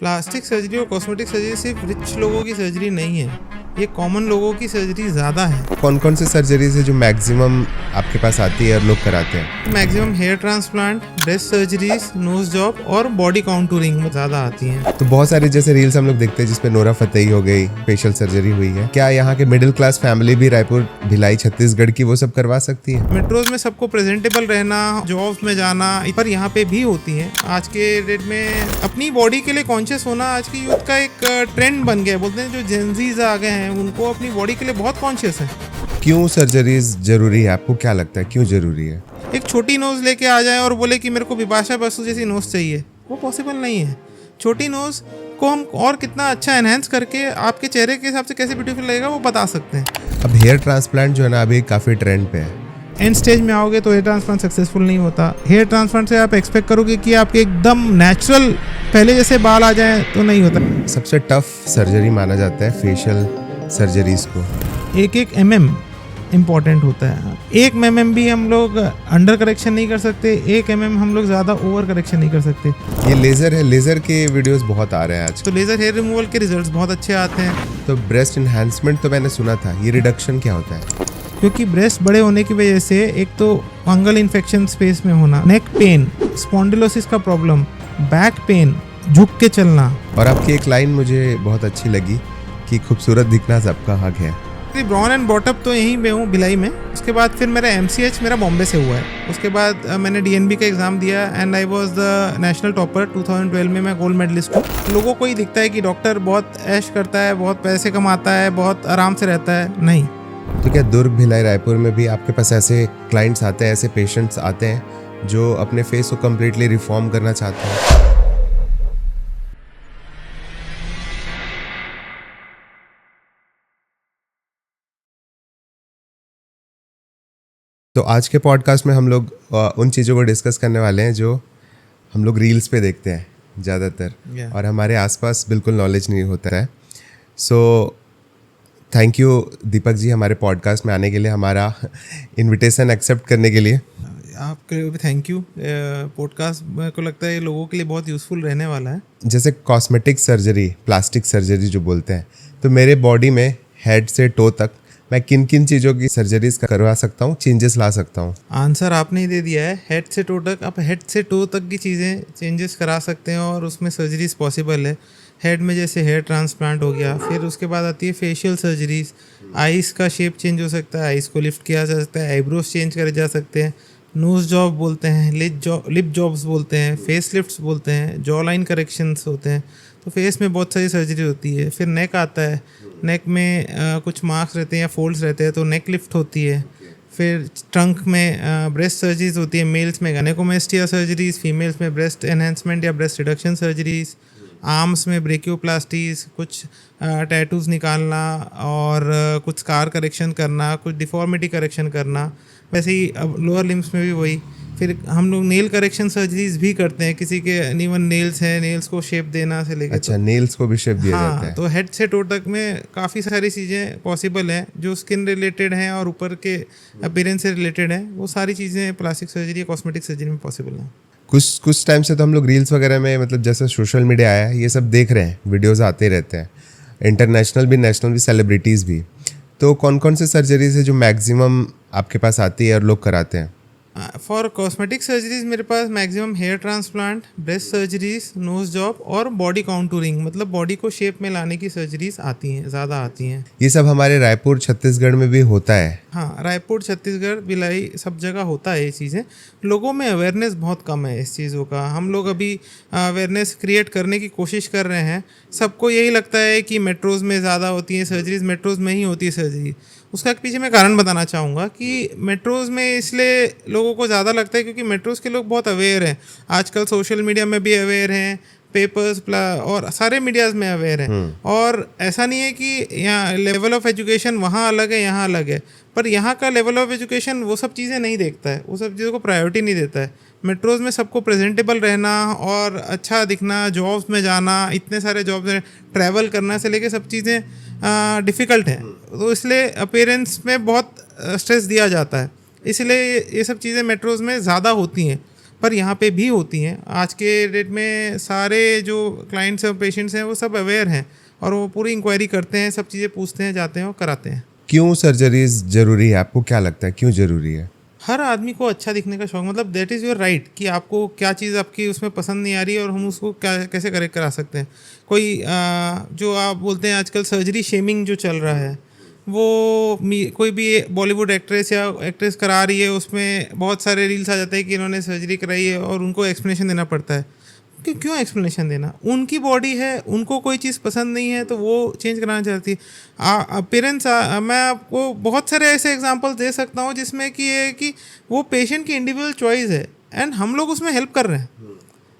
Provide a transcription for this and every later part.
Plastic surgery और cosmetic surgery सिर्फ rich लोगों की सर्जरी नहीं है, ये कॉमन लोगों की सर्जरी ज़्यादा है। कौन कौन सी सर्जरीज है जो मैक्सिमम आपके पास आती है और लोग कराते हैं? Maximum hair transplant, breast surgeries, nose job और बॉडी काउंटूरिंग में ज़्यादा आती हैं। तो बहुत सारे जैसे रील्स हम लोग देखते हैं जिसपे नोरा फतेही हो गई, फेशियल सर्जरी हुई है। क्या यहाँ के मिडिल क्लास फैमिली भी रायपुर, भिलाई, छत्तीसगढ़ की वो सब करवा सकती है? मेट्रोज में सबको प्रेजेंटेबल रहना, जॉब्स में जाना, पर यहाँ पे भी होती है। आज के डेट में अपनी बॉडी के लिए कॉन्शियस होना आज की यूथ का एक ट्रेंड बन गया है। बोलते हैं जो जेनजीज आ गए हैं उनको अपनी बॉडी के लिए बहुत कॉन्शियस है। क्यों सर्जरीज जरूरी है? आपको क्या लगता है क्यों जरूरी है? एक छोटी नोज लेके आ जाए और बोले कि मेरे को बिपाशा बसु जैसी नोज चाहिए, वो पॉसिबल नहीं है। छोटी नोज को हम और कितना अच्छा एनहेंस करके आपके चेहरे के हिसाब से कैसे ब्यूटीफुल लगेगा वो बता सकते हैं। अब हेयर ट्रांसप्लांट जो है ना अभी काफ़ी ट्रेंड पे है। एंड स्टेज में आओगे तो हेयर ट्रांसप्लांट सक्सेसफुल नहीं होता। हेयर ट्रांसप्लांट से आप एक्सपेक्ट करोगे कि आपके एकदम नेचुरल पहले जैसे बाल आ जाएं, तो नहीं होता। सबसे टफ सर्जरी माना जाता है फेशियल सर्जरीज को। एक mm इम्पॉर्टेंट होता है। 1 mm भी हम लोग अंडर करेक्शन नहीं कर सकते, 1 mm हम लोग ज़्यादा ओवर करेक्शन नहीं कर सकते। ये लेज़र है, लेज़र के वीडियोस बहुत आ रहे हैं आज। तो लेज़र हेयर रिमूवल के रिजल्ट्स बहुत अच्छे आते हैं। तो ब्रेस्ट इन्हांसमेंट तो मैंने सुना था, ये रिडक्शन क्या होता है? क्योंकि ब्रेस्ट बड़े होने की वजह से एक तो फंगल इन्फेक्शन स्पेस में होना, नेक पेन, स्पॉन्डिलोसिस का प्रॉब्लम, बैक पेन, झुक के चलना। और आपकी एक लाइन मुझे बहुत अच्छी लगी कि खूबसूरत दिखना सबका हक है। ब्राउन एंड बॉटम तो यहीं पे हूँ भिलाई में। उसके बाद फिर मेरा MCH मेरा बॉम्बे से हुआ है। उसके बाद मैंने DNB का एग्ज़ाम दिया and I was the national topper 2012 में। मैं गोल्ड मेडलिस्ट हूँ। लोगों को ही दिखता है कि डॉक्टर बहुत ऐश करता है, बहुत पैसे कमाता है, बहुत आराम से रहता है। नहीं। तो क्या दुर्ग, भिलाई, रायपुर में भी आपके पास ऐसे क्लाइंट्स आते हैं, ऐसे पेशेंट्स आते हैं जो अपने फेस को कम्प्लीटली रिफॉर्म करना चाहते हैं? तो आज के पॉडकास्ट में हम लोग उन चीज़ों को डिस्कस करने वाले हैं जो हम लोग रील्स पे देखते हैं ज़्यादातर और हमारे आसपास बिल्कुल नॉलेज नहीं होता है। So thank you Deepak ji हमारे पॉडकास्ट में आने के लिए, हमारा इनविटेशन एक्सेप्ट करने के लिए। आपके भी थैंक यू। पॉडकास्ट मेरे को लगता है लोगों के लिए बहुत यूज़फुल रहने वाला है। जैसे कॉस्मेटिक सर्जरी, प्लास्टिक सर्जरी जो बोलते हैं, तो मेरे बॉडी में हेड से टो तक मैं किन किन चीज़ों की सर्जरीज करवा सकता हूँ, चेंजेस ला सकता हूँ? आंसर आपने ही दे दिया है। हेड से टो तक, आप हेड से टो तक की चीज़ें चेंजेस करा सकते हैं और उसमें सर्जरीज पॉसिबल है। हेड में जैसे हेयर ट्रांसप्लांट हो गया, फिर उसके बाद आती है फेशियल सर्जरीज। आइज़ का शेप चेंज हो सकता है, आइज़ को लिफ्ट किया जा सकता है, आईब्रोज चेंज करे जा सकते हैं, नोज जॉब बोलते हैं, लिप जॉब्स बोलते हैं, फेस लिफ्ट्स बोलते हैं, जॉ लाइन करेक्शंस होते हैं। तो फेस में बहुत सारी सर्जरी होती है। फिर नेक आता है, नेक में कुछ मार्क्स रहते हैं या फोल्ड्स रहते हैं तो नेक लिफ्ट होती है। फिर ट्रंक में ब्रेस्ट सर्जरीज होती है, मेल्स में गायनेकोमेस्टिया सर्जरीज, फीमेल्स में ब्रेस्ट एनहेंसमेंट या ब्रेस्ट रिडक्शन सर्जरीज, आर्म्स में ब्रेकियोप्लास्टीज, कुछ टैटूज़ निकालना और कुछ स्कार करेक्शन करना, कुछ डिफॉर्मिटी करेक्शन करना। वैसे ही अब लोअर लिम्स में भी वही। फिर हम लोग नेल करेक्शन सर्जरीज भी करते हैं। किसी के अनइवन नेल्स हैं, नेल्स को शेप देना से लेकर। अच्छा, नेल्स को भी शेप दिया जाता है। तो हेड से टो तक में काफ़ी सारी चीज़ें पॉसिबल हैं जो स्किन रिलेटेड हैं और ऊपर के अपीयरेंस से रिलेटेड हैं। वो सारी चीज़ें प्लास्टिक सर्जरी या कॉस्मेटिक सर्जरी में पॉसिबल हैं। कुछ टाइम से तो हम लोग रील्स वगैरह में, मतलब जैसे सोशल मीडिया आया है, ये सब देख रहे हैं, वीडियोस आते रहते हैं, इंटरनेशनल भी, नेशनल भी, सेलिब्रिटीज़ भी। तो कौन कौन से सर्जरीज है जो मैक्सिमम आपके पास आती है और लोग कराते हैं? फॉर कॉस्मेटिक सर्जरीज मेरे पास maximum hair transplant, breast surgeries, nose job और बॉडी काउंटूरिंग, मतलब बॉडी को शेप में लाने की सर्जरीज आती हैं, ज़्यादा आती हैं। ये सब हमारे रायपुर, छत्तीसगढ़ में भी होता है? हाँ, रायपुर, छत्तीसगढ़, भिलाई सब जगह होता है ये चीज़ें। लोगों में अवेयरनेस बहुत कम है इस चीज़ों का। हम लोग अभी अवेयरनेस क्रिएट करने की कोशिश कर रहे हैं। सबको यही लगता है कि मेट्रोज़ में ज़्यादा होती हैं सर्जरीज, मेट्रोज़ में ही होती है सर्जरी। उसका पीछे मैं कारण बताना चाहूँगा कि मेट्रोज़ में इसलिए लोगों को ज़्यादा लगता है क्योंकि मेट्रोज़ के लोग बहुत अवेयर हैं। आजकल सोशल मीडिया में भी अवेयर हैं, पेपर्स और सारे मीडियाज़ में अवेयर हैं। और ऐसा नहीं है कि यहाँ लेवल ऑफ एजुकेशन वहाँ अलग है, यहाँ अलग है, पर यहाँ का लेवल ऑफ एजुकेशन वो सब चीज़ें नहीं देखता है, वो सब चीज़ों को प्रायोरिटी नहीं देता है। मेट्रोज़ में सबको प्रेजेंटेबल रहना और अच्छा दिखना, जॉब्स में जाना, इतने सारे जॉब्स में ट्रैवल करना से लेके सब चीज़ें डिफ़िकल्ट हैं। तो इसलिए अपीयरेंस में बहुत स्ट्रेस दिया जाता है, इसलिए ये सब चीज़ें मेट्रोज़ में ज़्यादा होती हैं। पर यहाँ पे भी होती हैं। आज के डेट में सारे जो क्लाइंट्स और पेशेंट्स हैं वो सब अवेयर हैं और वो पूरी इंक्वायरी करते हैं, सब चीज़ें पूछते हैं, जाते हैं और कराते हैं। क्यों सर्जरीज जरूरी है, आपको क्या लगता है क्यों जरूरी है? हर आदमी को अच्छा दिखने का शौक, मतलब दैट इज़ योर राइट कि आपको क्या चीज़ आपकी उसमें पसंद नहीं आ रही है और हम उसको क्या कैसे करेक्ट करा सकते हैं। कोई जो आप बोलते हैं आजकल सर्जरी शेमिंग जो चल रहा है, वो कोई भी बॉलीवुड एक्ट्रेस या एक्ट्रेस करा रही है, उसमें बहुत सारे रील्स आ जाते हैं कि इन्होंने सर्जरी कराई है और उनको एक्सप्लेनेशन देना पड़ता है। क्यों एक्सप्लेनेशन देना? उनकी बॉडी है, उनको कोई चीज़ पसंद नहीं है तो वो चेंज कराना चाहती है। पेरेंट्स, मैं आपको बहुत सारे ऐसे एग्जांपल्स दे सकता हूँ जिसमें कि ये कि वो पेशेंट की इंडिविजुअल चॉइस है एंड हम लोग उसमें हेल्प कर रहे हैं।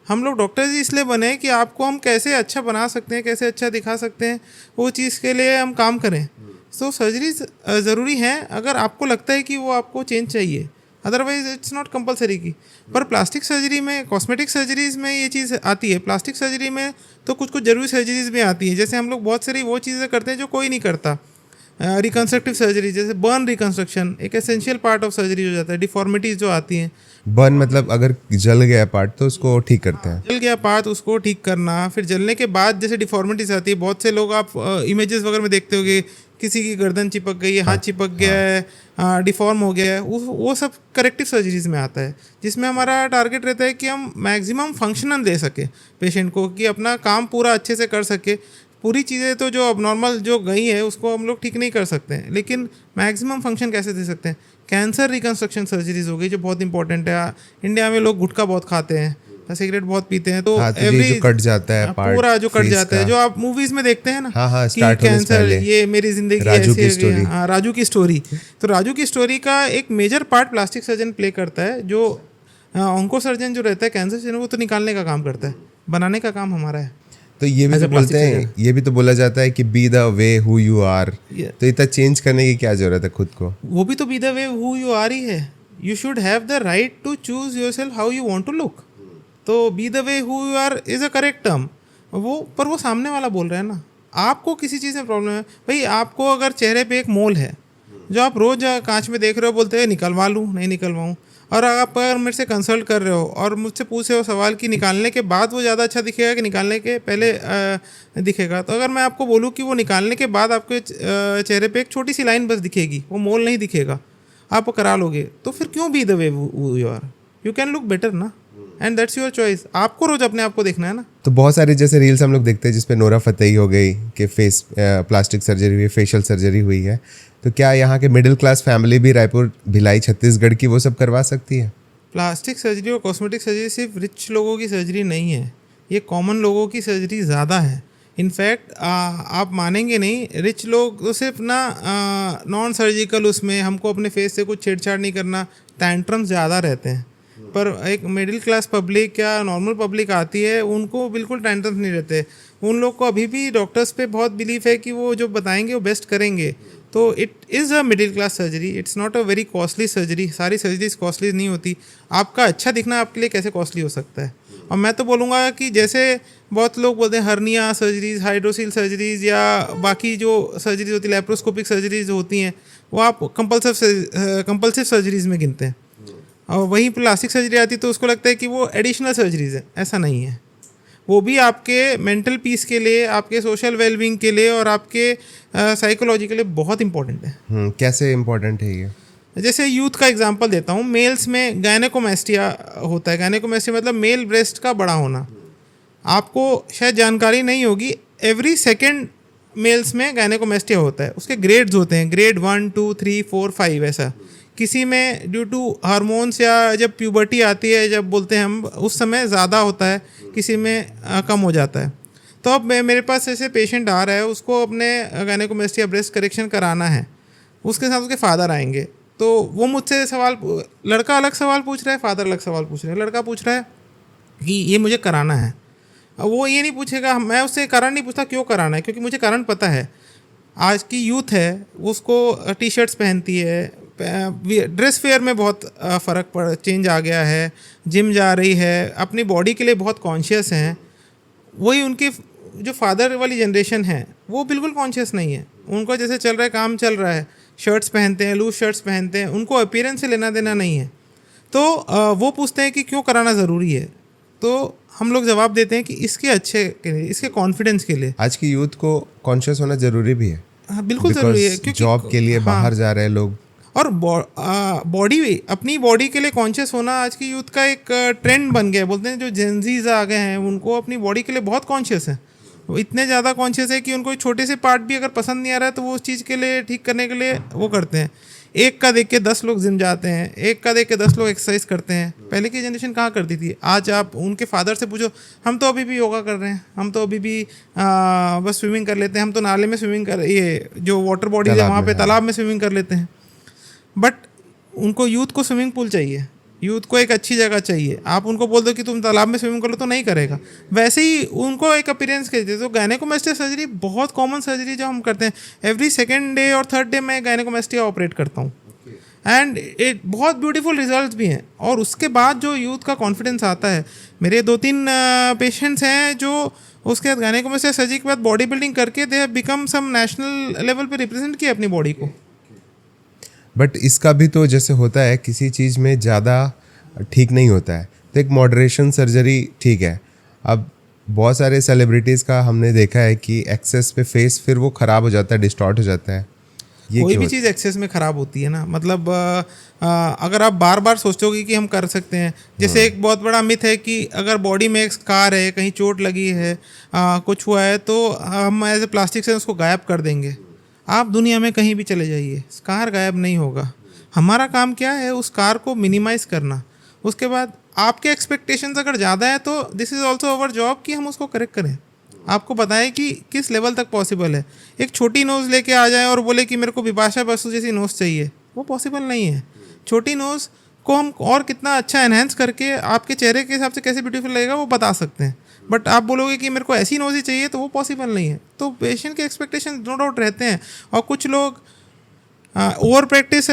हम लोग डॉक्टर्स इसलिए बने कि आपको हम कैसे अच्छा बना सकते हैं, कैसे अच्छा दिखा सकते हैं, वो चीज़ के लिए हम काम करें। सो सर्जरीज ज़रूरी हैं अगर आपको लगता है कि वो आपको चेंज चाहिए, अदरवाइज इट्स नॉट कंपलसरी की। पर प्लास्टिक सर्जरी में, कॉस्मेटिक सर्जरीज में ये चीज़ आती है। प्लास्टिक सर्जरी में तो कुछ जरूरी सर्जरीज भी आती हैं, जैसे हम लोग बहुत सारी वो चीज़ें करते हैं जो कोई नहीं करता। रिकन्स्ट्रक्टिव सर्जरी जैसे बर्न रिकन्स्ट्रक्शन एक एसेंशियल पार्ट ऑफ सर्जरी हो जाता है। डिफॉर्मिटीज़ जो आती हैं, बर्न मतलब अगर जल गया पार्ट तो उसको ठीक करते हैं। जल गया पार्ट उसको ठीक करना, फिर जलने के बाद जैसे डिफॉर्मिटीज आती है, बहुत से लोग आप इमेजेस वगैरह में देखते होंगे, किसी की गर्दन चिपक गई है, हाथ चिपक गया है, डिफॉर्म हो गया है, वो सब करेक्टिव सर्जरीज में आता है, जिसमें हमारा टारगेट रहता है कि हम मैक्सिमम फंक्शनल दे सके पेशेंट को, कि अपना काम पूरा अच्छे से कर सके। पूरी चीज़ें तो जो अब नॉर्मल जो गई है उसको हम लोग ठीक नहीं कर सकते हैं, लेकिन मैक्सिमम फंक्शन कैसे दे सकते हैं। कैंसर रिकन्स्ट्रक्शन सर्जरीज हो गई जो बहुत इंपॉर्टेंट है। इंडिया में लोग गुटखा बहुत खाते हैं, सिगरेट बहुत पीते हैं, तो एवरी जो कट जाता है पार्ट, पूरा जो कट जाता है, जो आप मूवीज में देखते हैं ना, कि कैंसर, ये मेरी जिंदगी राजू की स्टोरी, राजू की स्टोरी। तो राजू की स्टोरी का एक major part plastic surgeon play करता है। जो ऑन्को सर्जन जो रहता है, कैंसर सर्जन, वो तो निकालने का काम करता है, बनाने का काम हमारा है। तो ये भी तो बोलते हैं, ये भी तो बोला जाता है कि be the way who you are. तो इतना चेंज करने की क्या जरूरत है खुद को? वो भी तो be the way who you are ही है। You should have the right to choose yourself how you want to look. तो be the way who you are is a correct term. वो सामने वाला बोल रहा है ना, आपको किसी चीज़ में प्रॉब्लम है भाई। आपको अगर चेहरे पे एक मोल है जो आप रोज़ कांच में देख रहे हो, बोलते हैं निकलवा लूँ, नहीं निकलवाऊँ, और आप अगर मेरे से कंसल्ट कर रहे हो और मुझसे पूछ रहे हो सवाल कि निकालने के बाद वो ज़्यादा अच्छा दिखेगा कि निकालने के पहले दिखेगा, तो अगर मैं आपको बोलूँ कि वो निकालने के बाद आपके चेहरे पे एक छोटी सी लाइन बस दिखेगी, वो मोल नहीं दिखेगा, आप करा लोगे, तो फिर क्यों be the way you are? You can look better ना, एंड दैट्स योर चॉइस। आपको रोज अपने आप को देखना है ना। तो बहुत सारे जैसे रील्स हम लोग देखते हैं जिसपे नोरा फतेही हो गई कि फेस प्लास्टिक सर्जरी हुई, फेशियल सर्जरी हुई है, तो क्या यहाँ के मिडिल क्लास फैमिली भी रायपुर, भिलाई, छत्तीसगढ़ की वो सब करवा सकती है? प्लास्टिक सर्जरी और कॉस्मेटिक सर्जरी सिर्फ रिच लोगों की सर्जरी नहीं है, ये कॉमन लोगों की सर्जरी ज़्यादा है। इनफैक्ट आप मानेंगे नहीं, रिच लोग सिर्फ ना नॉन सर्जिकल, उसमें हमको अपने फेस से कुछ छेड़छाड़ नहीं करना, टैंट्रम्स ज़्यादा रहते हैं। पर एक मिडिल क्लास पब्लिक या नॉर्मल पब्लिक आती है, उनको बिल्कुल टेंशन नहीं रहते। उन लोग को अभी भी डॉक्टर्स पे बहुत बिलीफ है कि वो जो बताएंगे वो बेस्ट करेंगे। तो it is a middle class surgery, it's not a very costly surgery. सारी सर्जरीज कॉस्टली नहीं होती। आपका अच्छा दिखना आपके लिए कैसे कॉस्टली हो सकता है? और मैं तो बोलूँगा कि जैसे बहुत लोग बोलते हैं हर्निया सर्जरीज, हाइड्रोसील सर्जरीज या बाकी जो सर्जरीज होती है, लेप्रोस्कोपिक सर्जरीज होती हैं, वो आप कंपल्सिव सर्जरीज में गिनते हैं। और वहीं प्लास्टिक सर्जरी आती है तो उसको लगता है कि वो एडिशनल सर्जरीज है। ऐसा नहीं है, वो भी आपके मेंटल पीस के लिए, आपके सोशल वेलबींग के लिए और आपके साइकोलॉजी के लिए बहुत इंपॉर्टेंट है। कैसे इंपॉर्टेंट है ये? जैसे यूथ का एग्जांपल देता हूँ। मेल्स में गायनेकोमेस्टिया होता है। गायनेकोमेस्टिया मतलब मेल ब्रेस्ट का बड़ा होना। आपको शायद जानकारी नहीं होगी, एवरी सेकेंड मेल्स में गायनेकोमेस्टिया होता है। उसके ग्रेड्स होते हैं, ग्रेड 1, 2, 3, 4, 5 ऐसा। किसी में ड्यू टू हार्मोन्स या जब प्यूबर्टी आती है, जब बोलते हैं हम, उस समय ज़्यादा होता है, किसी में कम हो जाता है। तो अब मेरे पास ऐसे पेशेंट आ रहा है, उसको अपने गायनेकोमेस्टिया ब्रेस्ट करेक्शन कराना है। उसके साथ उसके फादर आएंगे, तो वो मुझसे सवाल, लड़का अलग सवाल पूछ रहा है, फादर अलग सवाल पूछ रहे हैं। लड़का पूछ रहा है कि ये मुझे कराना है। वो ये नहीं पूछेगा, मैं उससे कारण नहीं पूछता क्यों कराना है, क्योंकि मुझे कारण पता है। आज की यूथ है, उसको टी शर्ट्स पहनती है, ड्रेस वेयर में बहुत चेंज आ गया है, जिम जा रही है, अपनी बॉडी के लिए बहुत कॉन्शियस हैं। वही उनकी जो फादर वाली जनरेशन है वो बिल्कुल कॉन्शियस नहीं है। उनको जैसे चल रहा है, काम चल रहा है, शर्ट्स पहनते हैं, लूज शर्ट्स पहनते हैं, उनको अपीयरेंस से लेना देना नहीं है। तो वो पूछते हैं कि क्यों कराना ज़रूरी है, तो हम लोग जवाब देते हैं कि इसके अच्छे के लिए, इसके कॉन्फिडेंस के लिए। आज की यूथ को कॉन्शियस होना ज़रूरी भी है। हाँ बिल्कुल ज़रूरी है, क्योंकि जॉब के लिए बाहर जा रहे हैं लोग, और बॉडी, अपनी बॉडी के लिए कॉन्शियस होना आज की यूथ का एक ट्रेंड बन गया है। बोलते हैं जो जेनजीज आ गए हैं उनको अपनी बॉडी के लिए बहुत कॉन्शियस है। वो इतने ज़्यादा कॉन्शियस है कि उनको छोटे से पार्ट भी अगर पसंद नहीं आ रहा है तो वो उस चीज़ के लिए ठीक करने के लिए वो करते हैं। एक का देख के 10 लोग जिम जाते हैं, एक का देख के 10 लोग एक्सरसाइज करते हैं। पहले की जनरेशन कहाँ करती थी? आज आप उनके फादर से पूछो, हम तो अभी भी योगा कर रहे हैं, हम तो अभी भी बस स्विमिंग कर लेते हैं, हम तो नाले में स्विमिंग कर, ये जो वाटर बॉडी है वहाँ पे तालाब में स्विमिंग कर लेते हैं। बट उनको यूथ को स्विमिंग पूल चाहिए, यूथ को एक अच्छी जगह चाहिए। आप उनको बोल दो कि तुम तालाब में स्विमिंग कर लो तो नहीं करेगा। वैसे ही उनको एक अपीयरेंस के दे। तो गायनेकोमेस्टिया सर्जरी बहुत कॉमन सर्जरी जो हम करते हैं, एवरी सेकेंड डे और थर्ड डे मैं गायनेकोमेस्टिया ऑपरेट करता हूँ, एंड इट बहुत ब्यूटीफुल रिजल्ट्स भी हैं। और उसके बाद जो यूथ का कॉन्फिडेंस आता है, मेरे 2-3 पेशेंट्स हैं जो उसके बाद गायनेकोमेस्टिया सर्जरी के बाद बॉडी बिल्डिंग करके they have become some national level पे रिप्रेजेंट किया अपनी बॉडी को। बट इसका भी तो जैसे होता है, किसी चीज़ में ज़्यादा ठीक नहीं होता है, तो एक मॉडरेशन सर्जरी ठीक है। अब बहुत सारे सेलिब्रिटीज़ का हमने देखा है कि एक्सेस पे फेस फिर वो ख़राब हो जाता है, डिस्टॉर्ट हो जाता है। ये कोई भी चीज़ एक्सेस में ख़राब होती है ना, मतलब अगर आप बार बार सोचोगे कि हम कर सकते हैं, जैसे एक बहुत बड़ा मिथ है कि अगर बॉडी में एक स्कार है, कहीं चोट लगी है, कुछ हुआ है, तो हम एज ए प्लास्टिक से उसको गायब कर देंगे। आप दुनिया में कहीं भी चले जाइए, स्कार गायब नहीं होगा। हमारा काम क्या है? उस स्कार को मिनिमाइज़ करना। उसके बाद आपके एक्सपेक्टेशंस अगर ज़्यादा है तो this is also our job कि हम उसको करेक्ट करें, आपको बताएं कि किस लेवल तक पॉसिबल है। एक छोटी नोज़ लेके आ जाए और बोले कि मेरे को बिपाशा बसु जैसी नोज़ चाहिए, वो पॉसिबल नहीं है। छोटी नोज़ को हम और कितना अच्छा एनहेंस करके आपके चेहरे के हिसाब से कैसे ब्यूटीफुल लगेगा वो बता सकते हैं। बट आप बोलोगे कि मेरे को ऐसी नोज़ ही चाहिए, तो वो पॉसिबल नहीं है। तो पेशेंट के एक्सपेक्टेशन नो डाउट रहते हैं, और कुछ लोग ओवर प्रैक्टिस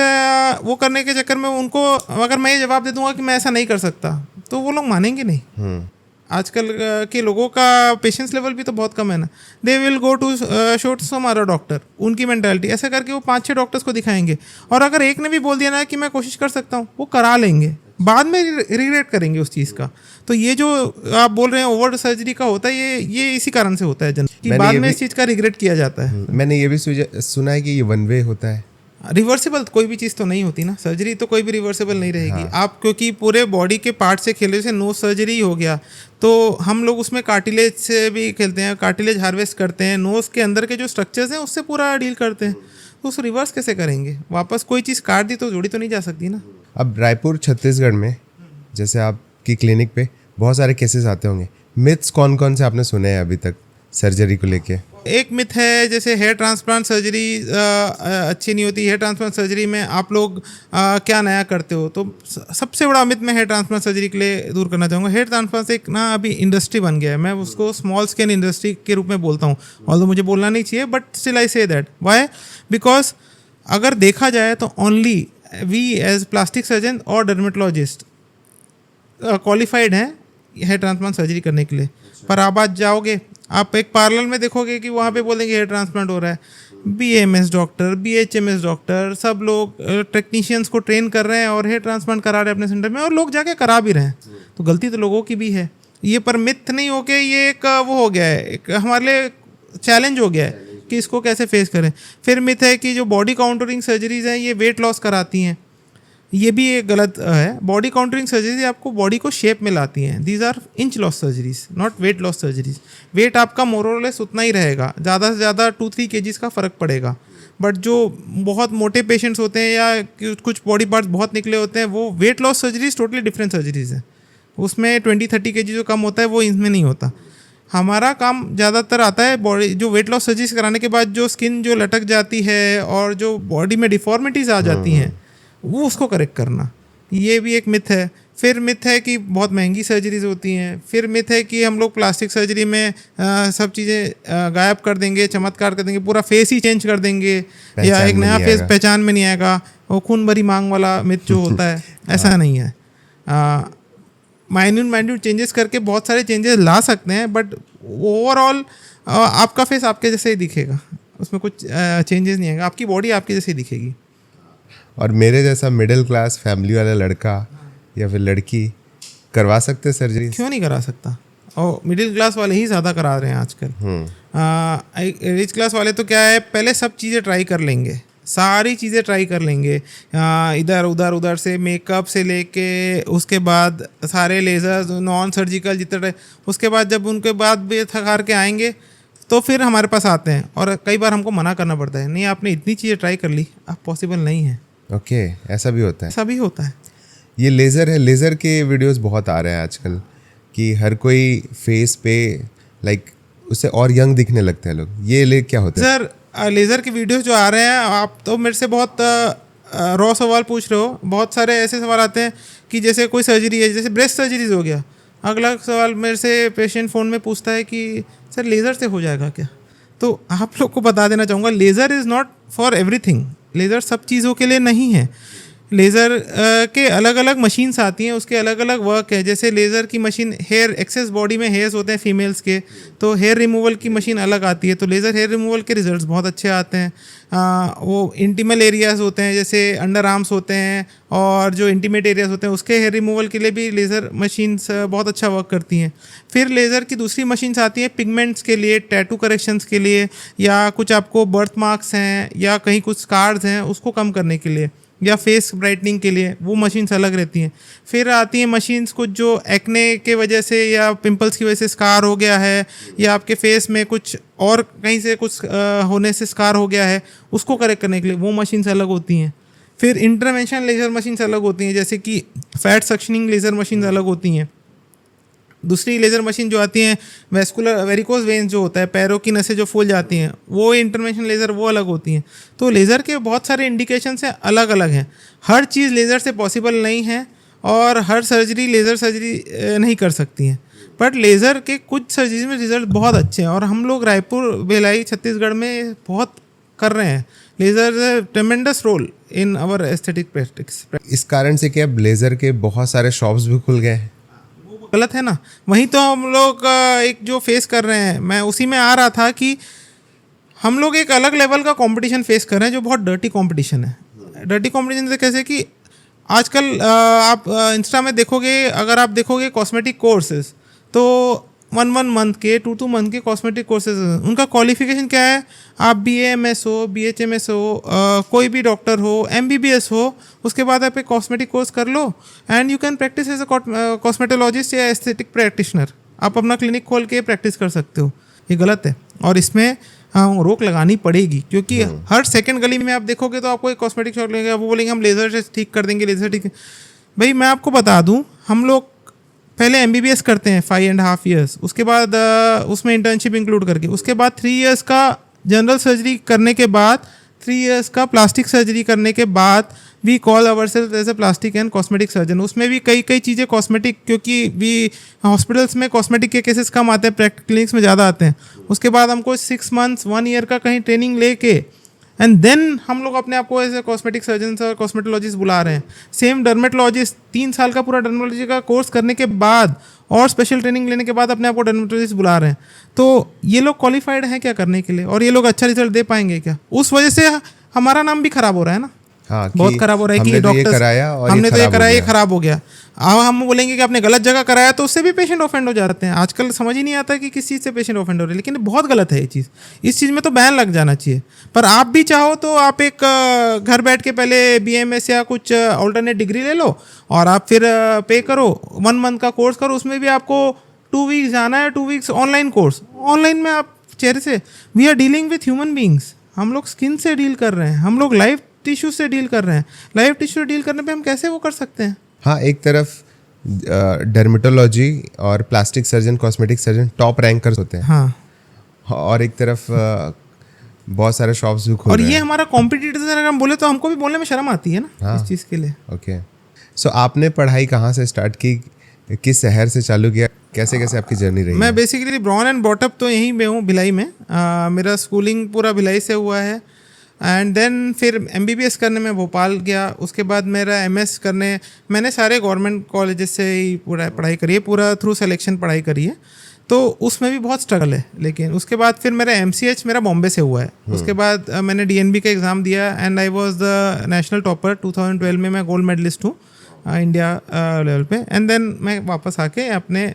वो करने के चक्कर में उनको, अगर मैं ये जवाब दे दूंगा कि मैं ऐसा नहीं कर सकता, तो वो लोग मानेंगे नहीं। आजकल के लोगों का पेशेंस लेवल भी तो बहुत कम है ना। They will go to show to some other doctor, उनकी मेंटालिटी ऐसा करके वो 5-6 डॉक्टर्स को दिखाएंगे, और अगर एक ने भी बोल दिया ना कि मैं कोशिश कर सकता हूँ, वो करा लेंगे, बाद में रिग्रेट करेंगे उस चीज़ का। तो ये जो आप बोल रहे हैं ओवर सर्जरी का होता है, ये इसी कारण से होता है कि बाद में इस चीज़ का रिग्रेट किया जाता है। मैंने ये भी सुना है कि ये वन वे होता है। रिवर्सिबल कोई भी चीज़ तो नहीं होती ना, सर्जरी तो कोई भी रिवर्सिबल नहीं रहेगी। आप क्योंकि पूरे बॉडी के पार्ट से खेले, जैसे नोज सर्जरी हो गया, तो हम लोग उसमें कार्टिलेज से भी खेलते हैं, कार्टिलेज हार्वेस्ट करते हैं, नोज़ के अंदर के जो स्ट्रक्चर्स हैं उससे पूरा डील करते हैं। तो उस रिवर्स कैसे करेंगे? वापस कोई चीज़ काट दी तो जोड़ी तो नहीं जा सकती ना। अब रायपुर छत्तीसगढ़ में जैसे आपकी क्लिनिक पे बहुत सारे केसेस आते होंगे, मिथ्स कौन कौन से आपने सुने हैं अभी तक सर्जरी को लेके? एक मिथ है जैसे हेयर ट्रांसप्लांट सर्जरी अच्छी नहीं होती। हेयर ट्रांसप्लांट सर्जरी में आप लोग क्या नया करते हो? तो सबसे बड़ा मिथ मैं हेयर ट्रांसप्लांट सर्जरी के लिए दूर करना चाहूँगा। हेयर ट्रांसप्लांट एक ना अभी इंडस्ट्री बन गया है, मैं उसको स्मॉल स्केल इंडस्ट्री के रूप में बोलता हूँ, ऑल्दो मुझे बोलना नहीं चाहिए, but still I say that. Why? Because अगर देखा जाए तो only we as plastic surgeon और डर्मेटोलॉजिस्ट क्वालिफाइड हैं हेयर ट्रांसप्लांट सर्जरी करने के लिए। पर आप आज जाओगे, आप एक पार्लर में देखोगे कि वहाँ पे बोलेंगे हेयर ट्रांसप्लांट हो रहा है, BAMS डॉक्टर, BHMS डॉक्टर, सब लोग टेक्नीशियंस को ट्रेन कर रहे हैं और हेयर ट्रांसप्लांट करा रहे हैं अपने सेंटर में, और लोग जाके करा भी रहे हैं। तो गलती तो लोगों की भी है ये, पर मिथ नहीं हो के ये एक वो हो गया है, एक हमारे लिए चैलेंज हो गया है कि इसको कैसे फेस करें। फिर मिथ है कि जो बॉडी काउंटरिंग सर्जरीज हैं ये वेट लॉस कराती हैं, ये भी एक गलत है। बॉडी काउंटरिंग सर्जरीज आपको बॉडी को शेप में लाती हैं। These are inch loss surgeries, not weight loss surgeries. Weight आपका मोरलेस उतना ही रहेगा, ज़्यादा से ज़्यादा 2-3 kgs का फ़र्क पड़ेगा। बट जो बहुत मोटे पेशेंट्स होते हैं या कुछ बॉडी पार्ट्स बहुत निकले होते हैं, वो wait loss surgeries totally different surgeries हैं। उसमें 20-30 kg जो कम होता है वो इनमें नहीं होता। हमारा काम ज़्यादातर आता है बॉडी जो वेट लॉस सर्जरीज कराने के बाद जो स्किन जो लटक जाती है और जो बॉडी में डिफॉर्मिटीज़ आ जाती हैं, वो उसको करेक्ट करना, ये भी एक मिथ है। फिर मिथ है कि बहुत महंगी सर्जरीज होती हैं। फिर मिथ है कि हम लोग प्लास्टिक सर्जरी में सब चीज़ें गायब कर देंगे, चमत्कार कर देंगे, पूरा फेस ही चेंज कर देंगे, या एक नया फेस पहचान में नहीं आएगा। वो खून भरी मांग वाला मिथ जो होता है ऐसा नहीं है। माइन्यूट चेंजेस करके बहुत सारे चेंजेस ला सकते हैं, बट ओवरऑल आपका फेस आपके जैसे ही दिखेगा, उसमें कुछ चेंजेस नहीं आएगा, आपकी बॉडी आपके जैसे ही दिखेगी। और मेरे जैसा मिडिल क्लास फैमिली वाला लड़का या फिर लड़की करवा सकते हैं सर्जरी? क्यों नहीं करा सकता? और मिडिल क्लास वाले ही ज़्यादा करा रहे हैं आजकल। रिच क्लास वाले तो क्या है, पहले सब चीज़ें ट्राई कर लेंगे, सारी चीज़ें ट्राई कर लेंगे, इधर उधर उधर से मेकअप से लेके उसके बाद सारे लेज़र्स नॉन सर्जिकल जितने, उसके बाद जब उनके बाद भी थकार के आएंगे तो फिर हमारे पास आते हैं और कई बार हमको मना करना पड़ता है, नहीं आपने इतनी चीज़ें ट्राई कर ली, अब पॉसिबल नहीं है। ओके, ऐसा भी होता है? ऐसा भी होता है। ये लेज़र है, लेज़र के वीडियोस बहुत आ रहे हैं आजकल कि हर कोई फेस पे लाइक उससे और यंग दिखने लगते हैं लोग, ये क्या होता है? सर लेज़र के वीडियोस जो आ रहे हैं, आप तो मेरे से बहुत रॉ सवाल पूछ रहे हो। बहुत सारे ऐसे सवाल आते हैं कि जैसे कोई सर्जरी है, जैसे ब्रेस्ट सर्जरीज हो गया, अगला सवाल मेरे से पेशेंट फ़ोन में पूछता है कि सर लेज़र से हो जाएगा क्या? तो आप लोग को बता देना चाहूँगा, laser is not for everything. Laser सब चीज़ों के लिए नहीं है। लेज़र के अलग अलग मशीन्स आती हैं, उसके अलग अलग वर्क है। जैसे लेज़र की मशीन, हेयर एक्सेस बॉडी में हेयर्स होते हैं फीमेल्स के, तो हेयर रिमूवल की मशीन अलग आती है, तो लेज़र हेयर रिमूवल के रिजल्ट्स बहुत अच्छे आते हैं। वो इंटीमल एरियाज़ होते हैं, जैसे अंडर आर्म्स होते हैं, और जो इंटीमेट एरियाज़ होते हैं उसके हेयर रिमूवल के लिए भी लेज़र मशीन्स बहुत अच्छा वर्क करती हैं। फिर लेज़र की दूसरी मशीन्स आती हैं पिगमेंट्स के लिए, टैटू करेक्शंस के लिए, या कुछ आपको बर्थ मार्क्स हैं या कहीं कुछ स्कार्स हैं उसको कम करने के लिए, या फेस ब्राइटनिंग के लिए, वो मशीन्स अलग रहती हैं। फिर आती हैं मशीन्स कुछ जो एक्ने के वजह से या पिंपल्स की वजह से स्कार हो गया है, या आपके फेस में कुछ और कहीं से कुछ होने से स्कार हो गया है, उसको करेक्ट करने के लिए वो मशीन्स अलग होती हैं। फिर इंटरवेंशन लेज़र मशीन्स अलग होती हैं, जैसे कि फैट सक्शनिंग लेज़र मशीन्स अलग होती हैं। दूसरी लेज़र मशीन जो आती हैं, वेस्कुलर वेरिकोज वेन्स जो होता है, पैरों की नसें जो फूल जाती हैं, वो इंटरवेंशन लेज़र वो अलग होती हैं। तो लेज़र के बहुत सारे इंडिकेशंस हैं, अलग अलग हैं। हर चीज़ लेज़र से पॉसिबल नहीं है और हर सर्जरी लेज़र सर्जरी नहीं कर सकती हैं, बट लेज़र के कुछ सर्जरी में रिजल्ट बहुत अच्छे हैं और हम लोग रायपुर, भिलाई, छत्तीसगढ़ में बहुत कर रहे हैं। Laser tremendous role in our aesthetic practice. इस कारण से क्या लेज़र के बहुत सारे शॉप्स भी खुल गए हैं? गलत है ना। वहीं तो हम लोग एक जो फेस कर रहे हैं, मैं उसी में आ रहा था कि हम लोग एक अलग लेवल का कंपटीशन फेस कर रहे हैं जो बहुत डर्टी कंपटीशन है। डर्टी कंपटीशन से कैसे कि आजकल आप इंस्टा में देखोगे, अगर आप देखोगे कॉस्मेटिक कोर्सेज, तो 1 मंथ के 2 मंथ के कॉस्मेटिक कोर्सेज, उनका क्वालिफिकेशन क्या है? आप BAMS हो, BHMS हो, कोई भी डॉक्टर हो, MBBS हो, उसके बाद आप एक कॉस्मेटिक कोर्स कर लो and you can practice as a cosmetologist या एस्थेटिक प्रैक्टिशनर। आप अपना क्लिनिक खोल के प्रैक्टिस कर सकते हो। ये गलत है और इसमें रोक लगानी पड़ेगी, क्योंकि हर सेकंड गली में आप देखोगे तो आपको एक कॉस्मेटिक शॉप लेंगे, वो बोलेंगे हम लेज़र से ठीक कर देंगे, लेज़र ठीक। भाई मैं आपको बता दूँ, हम लोग पहले MBBS करते हैं 5.5 years, उसके बाद उसमें इंटर्नशिप इंक्लूड करके, उसके बाद 3 years का जनरल सर्जरी करने के बाद, 3 years का प्लास्टिक सर्जरी करने के बाद we call ourselves as a plastic and cosmetic surgeon. उसमें भी कई चीज़ें कॉस्मेटिक, क्योंकि वी हॉस्पिटल्स में कॉस्मेटिक के केसेस कम आते हैं, प्रैक्टिस क्लिनिक्स में ज़्यादा आते हैं। उसके बाद हमको 6 months 1 year का कहीं ट्रेनिंग लेके एंड देन हम लोग अपने आप को एज ए कॉस्मेटिक सर्जन और कॉस्मेटोलॉजिस्ट बुला रहे हैं। सेम डर्मेटोलॉजिस्ट 3 साल का पूरा डर्मेटोलॉजी का कोर्स करने के बाद और स्पेशल ट्रेनिंग लेने के बाद अपने आप को डर्मेटोलॉजिस्ट बुला रहे हैं। तो ये लोग क्वालिफाइड हैं क्या करने के लिए, और ये लोग अच्छा रिजल्ट दे पाएंगे क्या? उस वजह से हमारा नाम भी खराब हो रहा है ना। हाँ, बहुत खराब हो रहा है कि डॉक्टर हमने तो ये कराया, ये खराब हो गया। अब हम बोलेंगे कि आपने गलत जगह कराया, तो उससे भी पेशेंट ऑफेंड हो जाते हैं। आजकल समझ ही नहीं आता कि किस चीज़ से पेशेंट ऑफेंड हो रहे हैं, लेकिन बहुत गलत है ये चीज़। इस चीज़ में तो बैन लग जाना चाहिए। पर आप भी चाहो तो आप एक घर बैठ के पहले BMS या कुछ ऑल्टरनेट डिग्री ले लो और आप फिर पे करो, 1 month का कोर्स करो। उसमें भी आपको 2 weeks जाना है, 2 weeks ऑनलाइन कोर्स। ऑनलाइन में आप चेहरे से, we are dealing with human beings, हम लोग स्किन से डील कर रहे हैं, हम लोग लाइव टिश्यू से डील कर रहे हैं। लाइव टिश्यू डील करने पे हम कैसे वो कर सकते हैं? हाँ, एक तरफ डर्मेटोलॉजी और plastic surgeon, cosmetic surgeon top rankers होते हैं। हाँ, और एक तरफ बहुत सारे शॉप्स भी खोल रहे हैं। और ये हमारा कॉम्पिटिटर अगर हम बोले तो हमको भी बोलने में शर्म आती है ना। हाँ, इस चीज़ के लिए। ओके, सो आपने पढ़ाई कहाँ से स्टार्ट की, किस शहर से चालू किया, कैसे कैसे आपकी जर्नी रही? मैं बेसिकली ब्रॉन एंड बॉटअप तो यहीं में हूँ, भिलाई में। मेरा स्कूलिंग पूरा भिलाई से हुआ है एंड देन फिर MBBS करने में भोपाल गया। उसके बाद मेरा MS करने, मैंने सारे गवर्नमेंट कॉलेजेस से ही पूरा पढ़ाई करी है, पूरा थ्रू सिलेक्शन पढ़ाई करी है, तो उसमें भी बहुत स्ट्रगल है। लेकिन उसके बाद फिर मेरा MCH मेरा बॉम्बे से हुआ है। उसके बाद मैंने DNB का एग्ज़ाम दिया and I was the national topper 2012 में। मैं गोल्ड मेडलिस्ट हूँ इंडिया लेवल पे। एंड देन मैं वापस आके अपने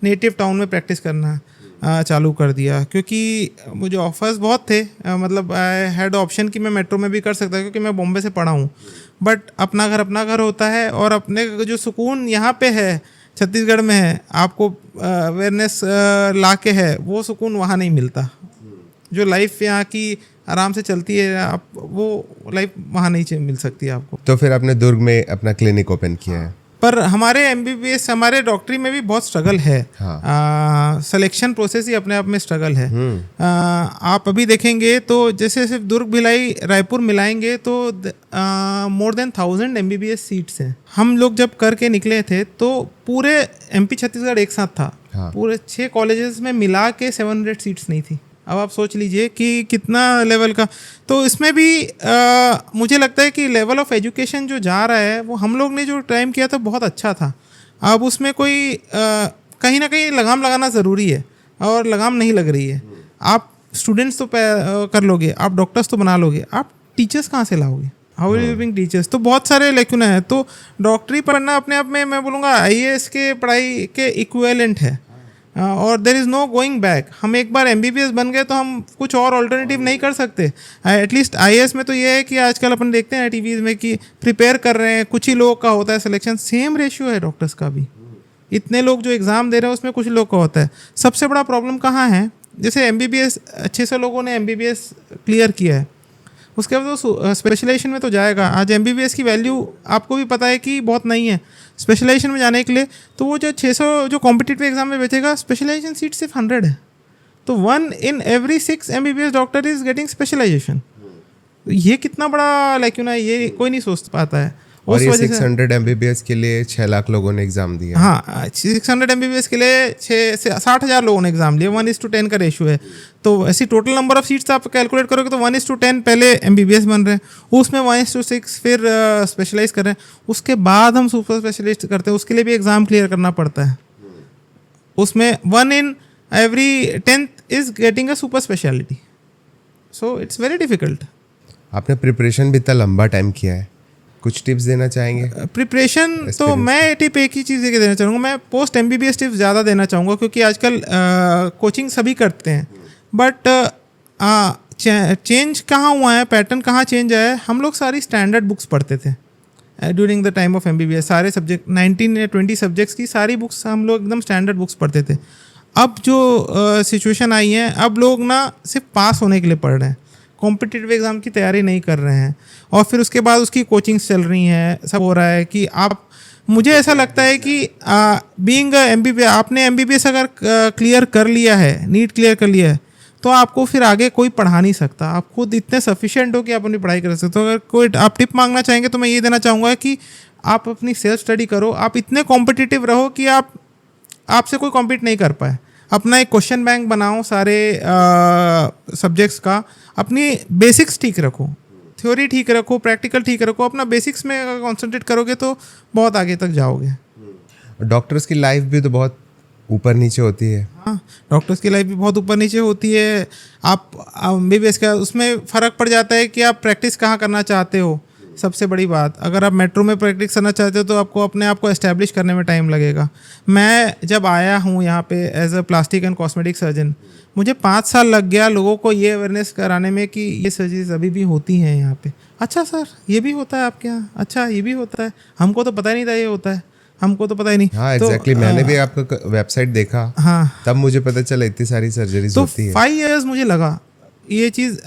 नेटिव टाउन में प्रैक्टिस करना चालू कर दिया, क्योंकि मुझे ऑफर्स बहुत थे। मतलब आई हैड ऑप्शन कि मैं मेट्रो में भी कर सकता, क्योंकि मैं बॉम्बे से पढ़ा हूँ। बट अपना घर होता है, और अपने जो सुकून यहाँ पे है छत्तीसगढ़ में है, आपको अवेयरनेस ला के है, वो सुकून वहाँ नहीं मिलता। जो लाइफ यहाँ की आराम से चलती है, आप वो लाइफ वहाँ नहीं मिल सकती है आपको। तो फिर आपने दुर्ग में अपना क्लिनिक ओपन किया है। पर हमारे MBBS, हमारे डॉक्टरी में भी बहुत स्ट्रगल है। सिलेक्शन प्रोसेस ही अपने आप में स्ट्रगल है। आप अभी देखेंगे तो जैसे सिर्फ दुर्ग भिलाई रायपुर मिलाएंगे तो मोर देन 1000 MBBS सीट्स हैं। हम लोग जब करके निकले थे तो पूरे MP छत्तीसगढ़ एक साथ था। पूरे 6 कॉलेजेस में मिला के 700 सीट्स नहीं थी। अब आप सोच लीजिए कि कितना लेवल का। तो इसमें भी मुझे लगता है कि लेवल ऑफ एजुकेशन जो जा रहा है, वो हम लोग ने जो टाइम किया था बहुत अच्छा था। अब उसमें कोई कहीं ना कहीं लगाम लगाना ज़रूरी है, और लगाम नहीं लग रही है। आप स्टूडेंट्स तो कर लोगे, आप डॉक्टर्स तो बना लोगे, आप टीचर्स कहाँ से लाओगे? How will you Bing teachers? तो बहुत सारे लेक्यूना है। तो डॉक्टरी पढ़ना अपने आप में मैं बोलूँगा IAS के पढ़ाई के इक्विवेलेंट है, और there is no going back. हम एक बार MBBS बन गए तो हम कुछ और ऑल्टरनेटिव नहीं कर सकते। एटलीस्ट IAS में तो ये है कि आजकल अपन देखते हैं TVs में कि प्रिपेयर कर रहे हैं, कुछ ही लोगों का होता है सिलेक्शन। सेम रेशियो है डॉक्टर्स का भी, इतने लोग जो एग्ज़ाम दे रहे हैं उसमें कुछ लोग का होता है। सबसे बड़ा प्रॉब्लम कहाँ है? जैसे MBBS 600 लोगों ने MBBS क्लियर किया है, उसके बाद वो स्पेशलाइजेशन में तो जाएगा। आज MBBS की वैल्यू आपको भी पता है कि बहुत नहीं है स्पेशलाइजेशन में जाने के लिए। तो वो जो 600 जो कॉम्पिटिटिव एग्जाम में बैठेगा, स्पेशलाइजेशन सीट सिर्फ 100 है। तो 1 in every 6 MBBS doctor is getting specialisation. ये कितना बड़ा लेक्यूना है, ये कोई नहीं सोच पाता है। और ये 600 MBBS के लिए 6 लाख लोगों ने एग्जाम दिया। हाँ, 600 MBBS के लिए 60,000 लोगों ने एग्जाम लिया। 1:10 का रेशियो है। तो ऐसी टोटल नंबर ऑफ सीट्स आप कैलकुलेट करोगे तो 1:10 पहले MBBS बन रहे हैं, उसमें 1:6 फिर स्पेशलाइज कर रहे हैं, उसके बाद हम सुपर स्पेशलिस्ट करते हैं। उसके लिए भी एग्जाम क्लियर करना पड़ता है। उसमें 1 in every 10th is getting a super speciality. So it's very difficult. आपने प्रिपरेशन भी इतना लंबा टाइम किया है, कुछ टिप्स देना चाहेंगे? प्रिपरेशन तो मैं टिप एक ही चीज़ देना चाहूँगा, मैं पोस्ट MBBS टिप्स ज़्यादा देना चाहूँगा, क्योंकि आजकल कोचिंग सभी करते हैं। बट चेंज कहाँ हुआ है, पैटर्न कहाँ चेंज आया है? हम लोग सारी स्टैंडर्ड बुक्स पढ़ते थे during the time of MBBS। सारे सब्जेक्ट 19 या 20 सब्जेक्ट्स की सारी बुक्स हम लोग एकदम स्टैंडर्ड बुक्स पढ़ते थे। अब जो सिचुएशन आई है, अब लोग ना सिर्फ पास होने के लिए पढ़ रहे हैं, कॉम्पिटिटिव एग्ज़ाम की तैयारी नहीं कर रहे हैं। और फिर उसके बाद उसकी कोचिंग्स चल रही हैं, सब हो रहा है कि आप, मुझे ऐसा लगता है कि बीइंग MBBS, आपने MBBS अगर क्लियर कर लिया है, नीट क्लियर कर लिया है, तो आपको फिर आगे कोई पढ़ा नहीं सकता। आप खुद इतने सफिशिएंट हो कि आप अपनी पढ़ाई कर सकते हो। अगर कोई आप टिप मांगना चाहेंगे तो मैं ये देना चाहूँगा कि आप अपनी सेल्फ स्टडी करो। आप इतने कॉम्पिटिटिव रहो कि आपसे कोई कॉम्पीट नहीं कर पाए। अपना एक क्वेश्चन बैंक बनाओ सारे सब्जेक्ट्स का। अपनी बेसिक्स ठीक रखो, थ्योरी ठीक रखो, प्रैक्टिकल ठीक रखो। अपना बेसिक्स में अगर कॉन्सेंट्रेट करोगे तो बहुत आगे तक जाओगे। डॉक्टर्स की लाइफ भी तो बहुत ऊपर नीचे होती है। हाँ, डॉक्टर्स की लाइफ भी बहुत ऊपर नीचे होती है। आप MBBS का उसमें फ़र्क पड़ जाता है कि आप प्रैक्टिस कहाँ करना चाहते हो। सबसे बड़ी बात, अगर आप मेट्रो में प्रैक्टिस करना चाहते हो तो आपको अपने आप को एस्टैब्लिश करने में टाइम लगेगा। मैं जब आया हूँ यहाँ पे as a plastic and cosmetic surgeon, मुझे 5 साल लग गया लोगों को ये अवेयरनेस कराने में कि ये सर्जरीज अभी भी होती हैं यहाँ पे। अच्छा सर, ये भी होता है आपके यहाँ? अच्छा, ये भी होता है, हमको तो पता ही नहीं था ये होता है, हमको तो पता ही नहीं। हाँ, एग्जैक्टली। मैंने भी आपका वेबसाइट देखा, हाँ, तब मुझे पता चला इतनी सारी सर्जरीज होती है। 5 years मुझे लगा ये चीज़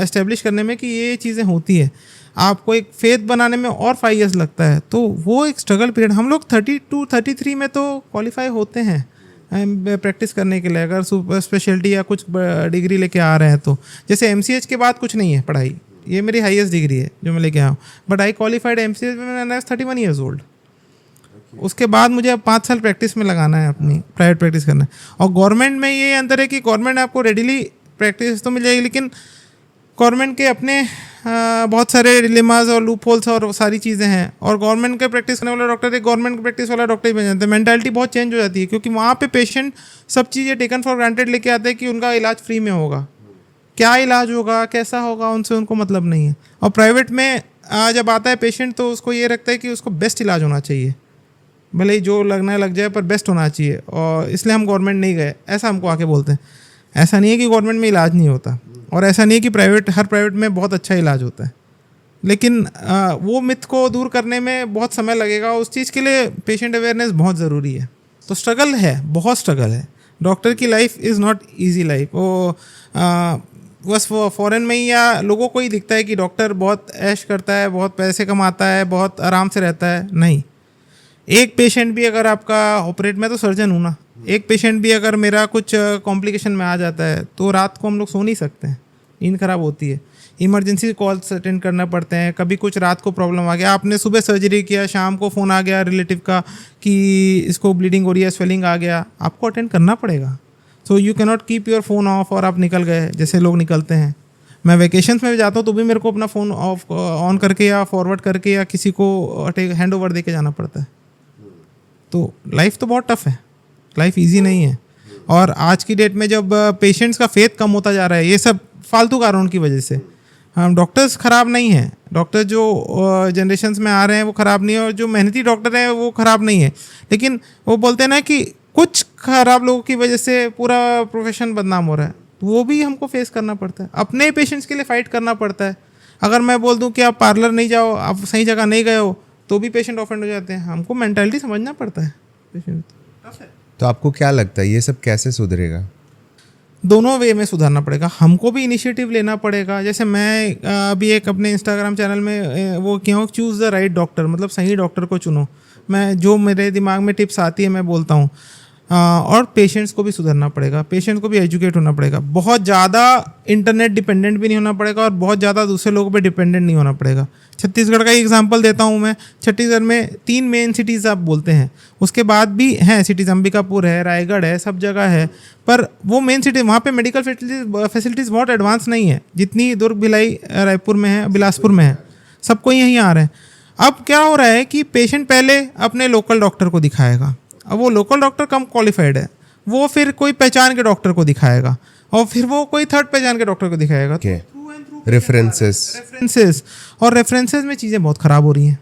एस्टेब्लिश करने में कि ये चीज़ें होती है। आपको एक फेथ बनाने में और 5 years लगता है। तो वो एक स्ट्रगल पीरियड। हम लोग 32-33 में तो क्वालिफाई होते हैं प्रैक्टिस करने के लिए, अगर सुपर स्पेशलिटी या कुछ डिग्री लेके आ रहे हैं तो। जैसे MCH के बाद कुछ नहीं है पढ़ाई, ये मेरी हाईएस्ट डिग्री है जो मैं लेके आया हूँ। बट आई क्वालिफाइड MCH में 31 years old। उसके बाद मुझे अब 5 साल प्रैक्टिस में लगाना है, अपनी प्राइवेट प्रैक्टिस करना है। और गवर्नमेंट में ये अंतर है कि गवर्नमेंट आपको रेडीली प्रैक्टिस तो मिल जाएगी, लेकिन गवर्नमेंट के अपने बहुत सारे डिलेमास और लूप होल्स और सारी चीज़ें हैं। और गवर्नमेंट के प्रैक्टिस करने वाला डॉक्टर एक गवर्नमेंट के प्रैक्टिस वाला डॉक्टर ही बन जाता है। मेंटालिटी बहुत चेंज हो जाती है, क्योंकि वहाँ पे पेशेंट सब चीज़ें टेकन फॉर ग्रांटेड लेके आते हैं कि उनका इलाज फ्री में होगा। क्या इलाज होगा, कैसा होगा, उनसे उनको मतलब नहीं है। और प्राइवेट में जब आता है पेशेंट तो उसको ये रखता है कि उसको बेस्ट इलाज होना चाहिए, भले ही जो लगना है लग जाए पर बेस्ट होना चाहिए, और इसलिए हम गवर्नमेंट नहीं गए, ऐसा हमको आके बोलते हैं। ऐसा नहीं है कि गवर्नमेंट में इलाज नहीं होता, और ऐसा नहीं है कि हर प्राइवेट में बहुत अच्छा इलाज होता है, लेकिन वो मिथ को दूर करने में बहुत समय लगेगा। उस चीज़ के लिए पेशेंट अवेयरनेस बहुत ज़रूरी है। तो स्ट्रगल है, बहुत स्ट्रगल है। डॉक्टर की life is not easy life. वो बस वो फॉरेन में ही या लोगों को ही दिखता है कि डॉक्टर बहुत ऐश करता है, बहुत पैसे कमाता है, बहुत आराम से रहता है। नहीं, एक पेशेंट भी अगर आपका ऑपरेट, मैं तो सर्जन हूँ ना, एक पेशेंट भी अगर मेरा कुछ कॉम्प्लिकेशन में आ जाता है तो रात को हम लोग सो नहीं सकते हैं, नींद खराब होती है, इमरजेंसी कॉल्स अटेंड करना पड़ते हैं। कभी कुछ रात को प्रॉब्लम आ गया, आपने सुबह सर्जरी किया, शाम को फ़ोन आ गया रिलेटिव का कि इसको ब्लीडिंग हो रही है, स्वेलिंग आ गया, आपको अटेंड करना पड़ेगा। So you can not keep your phone off और आप निकल गए, जैसे लोग निकलते हैं। मैं वेकेशंस में भी जाता हूँ तो भी मेरे को अपना फ़ोन ऑफ ऑन करके या फॉरवर्ड करके या किसी को हैंड ओवर दे के जाना पड़ता है। तो लाइफ तो बहुत टफ है, लाइफ इजी नहीं है। और आज की डेट में जब पेशेंट्स का फेथ कम होता जा रहा है, ये सब फालतू कारणों की वजह से। हम डॉक्टर्स ख़राब नहीं हैं, डॉक्टर जो जनरेशन्स में आ रहे हैं वो ख़राब नहीं है, और जो मेहनती डॉक्टर हैं वो ख़राब नहीं है, लेकिन वो बोलते हैं ना कि कुछ ख़राब लोगों की वजह से पूरा प्रोफेशन बदनाम हो रहा है। तो वो भी हमको फेस करना पड़ता है, अपने पेशेंट्स के लिए फ़ाइट करना पड़ता है। अगर मैं बोल दूं कि आप पार्लर नहीं जाओ, आप सही जगह नहीं गए हो, तो भी पेशेंट ऑफेंड हो जाते हैं। हमको मेंटालिटी समझना पड़ता है पेशेंट। तो आपको क्या लगता है ये सब कैसे सुधरेगा? दोनों वे में सुधारना पड़ेगा। हमको भी इनिशिएटिव लेना पड़ेगा। जैसे मैं अभी एक अपने इंस्टाग्राम चैनल में वो किया हूँ, चूज़ द राइट डॉक्टर, मतलब सही डॉक्टर को चुनो। मैं जो मेरे दिमाग में टिप्स आती है मैं बोलता हूँ। और पेशेंट्स को भी सुधरना पड़ेगा, पेशेंट को भी एजुकेट होना पड़ेगा। बहुत ज़्यादा इंटरनेट डिपेंडेंट भी नहीं होना पड़ेगा और बहुत ज़्यादा दूसरे लोगों पे डिपेंडेंट नहीं होना पड़ेगा। छत्तीसगढ़ का ही एग्जांपल देता हूँ मैं। छत्तीसगढ़ में 3 मेन सिटीज़ आप बोलते हैं, उसके बाद भी हैं सिटीज़, अंबिकापुर है, रायगढ़ है, सब जगह है, पर वो मेन सिटी, वहाँ पे मेडिकल फैसिलिटीज़ बहुत एडवांस नहीं है जितनी दुर्ग, भिलाई, रायपुर में है, बिलासपुर में है। सबको यहीं आ रहे हैं। अब क्या हो रहा है कि पेशेंट पहले अपने लोकल डॉक्टर को दिखाएगा, अब वो लोकल डॉक्टर कम क्वालिफाइड है, वो फिर कोई पहचान के डॉक्टर को दिखाएगा, और फिर वो कोई थर्ड पहचान के डॉक्टर को दिखाएगा। रेफरेंसेस और रेफरेंसेस में चीज़ें बहुत ख़राब हो रही हैं।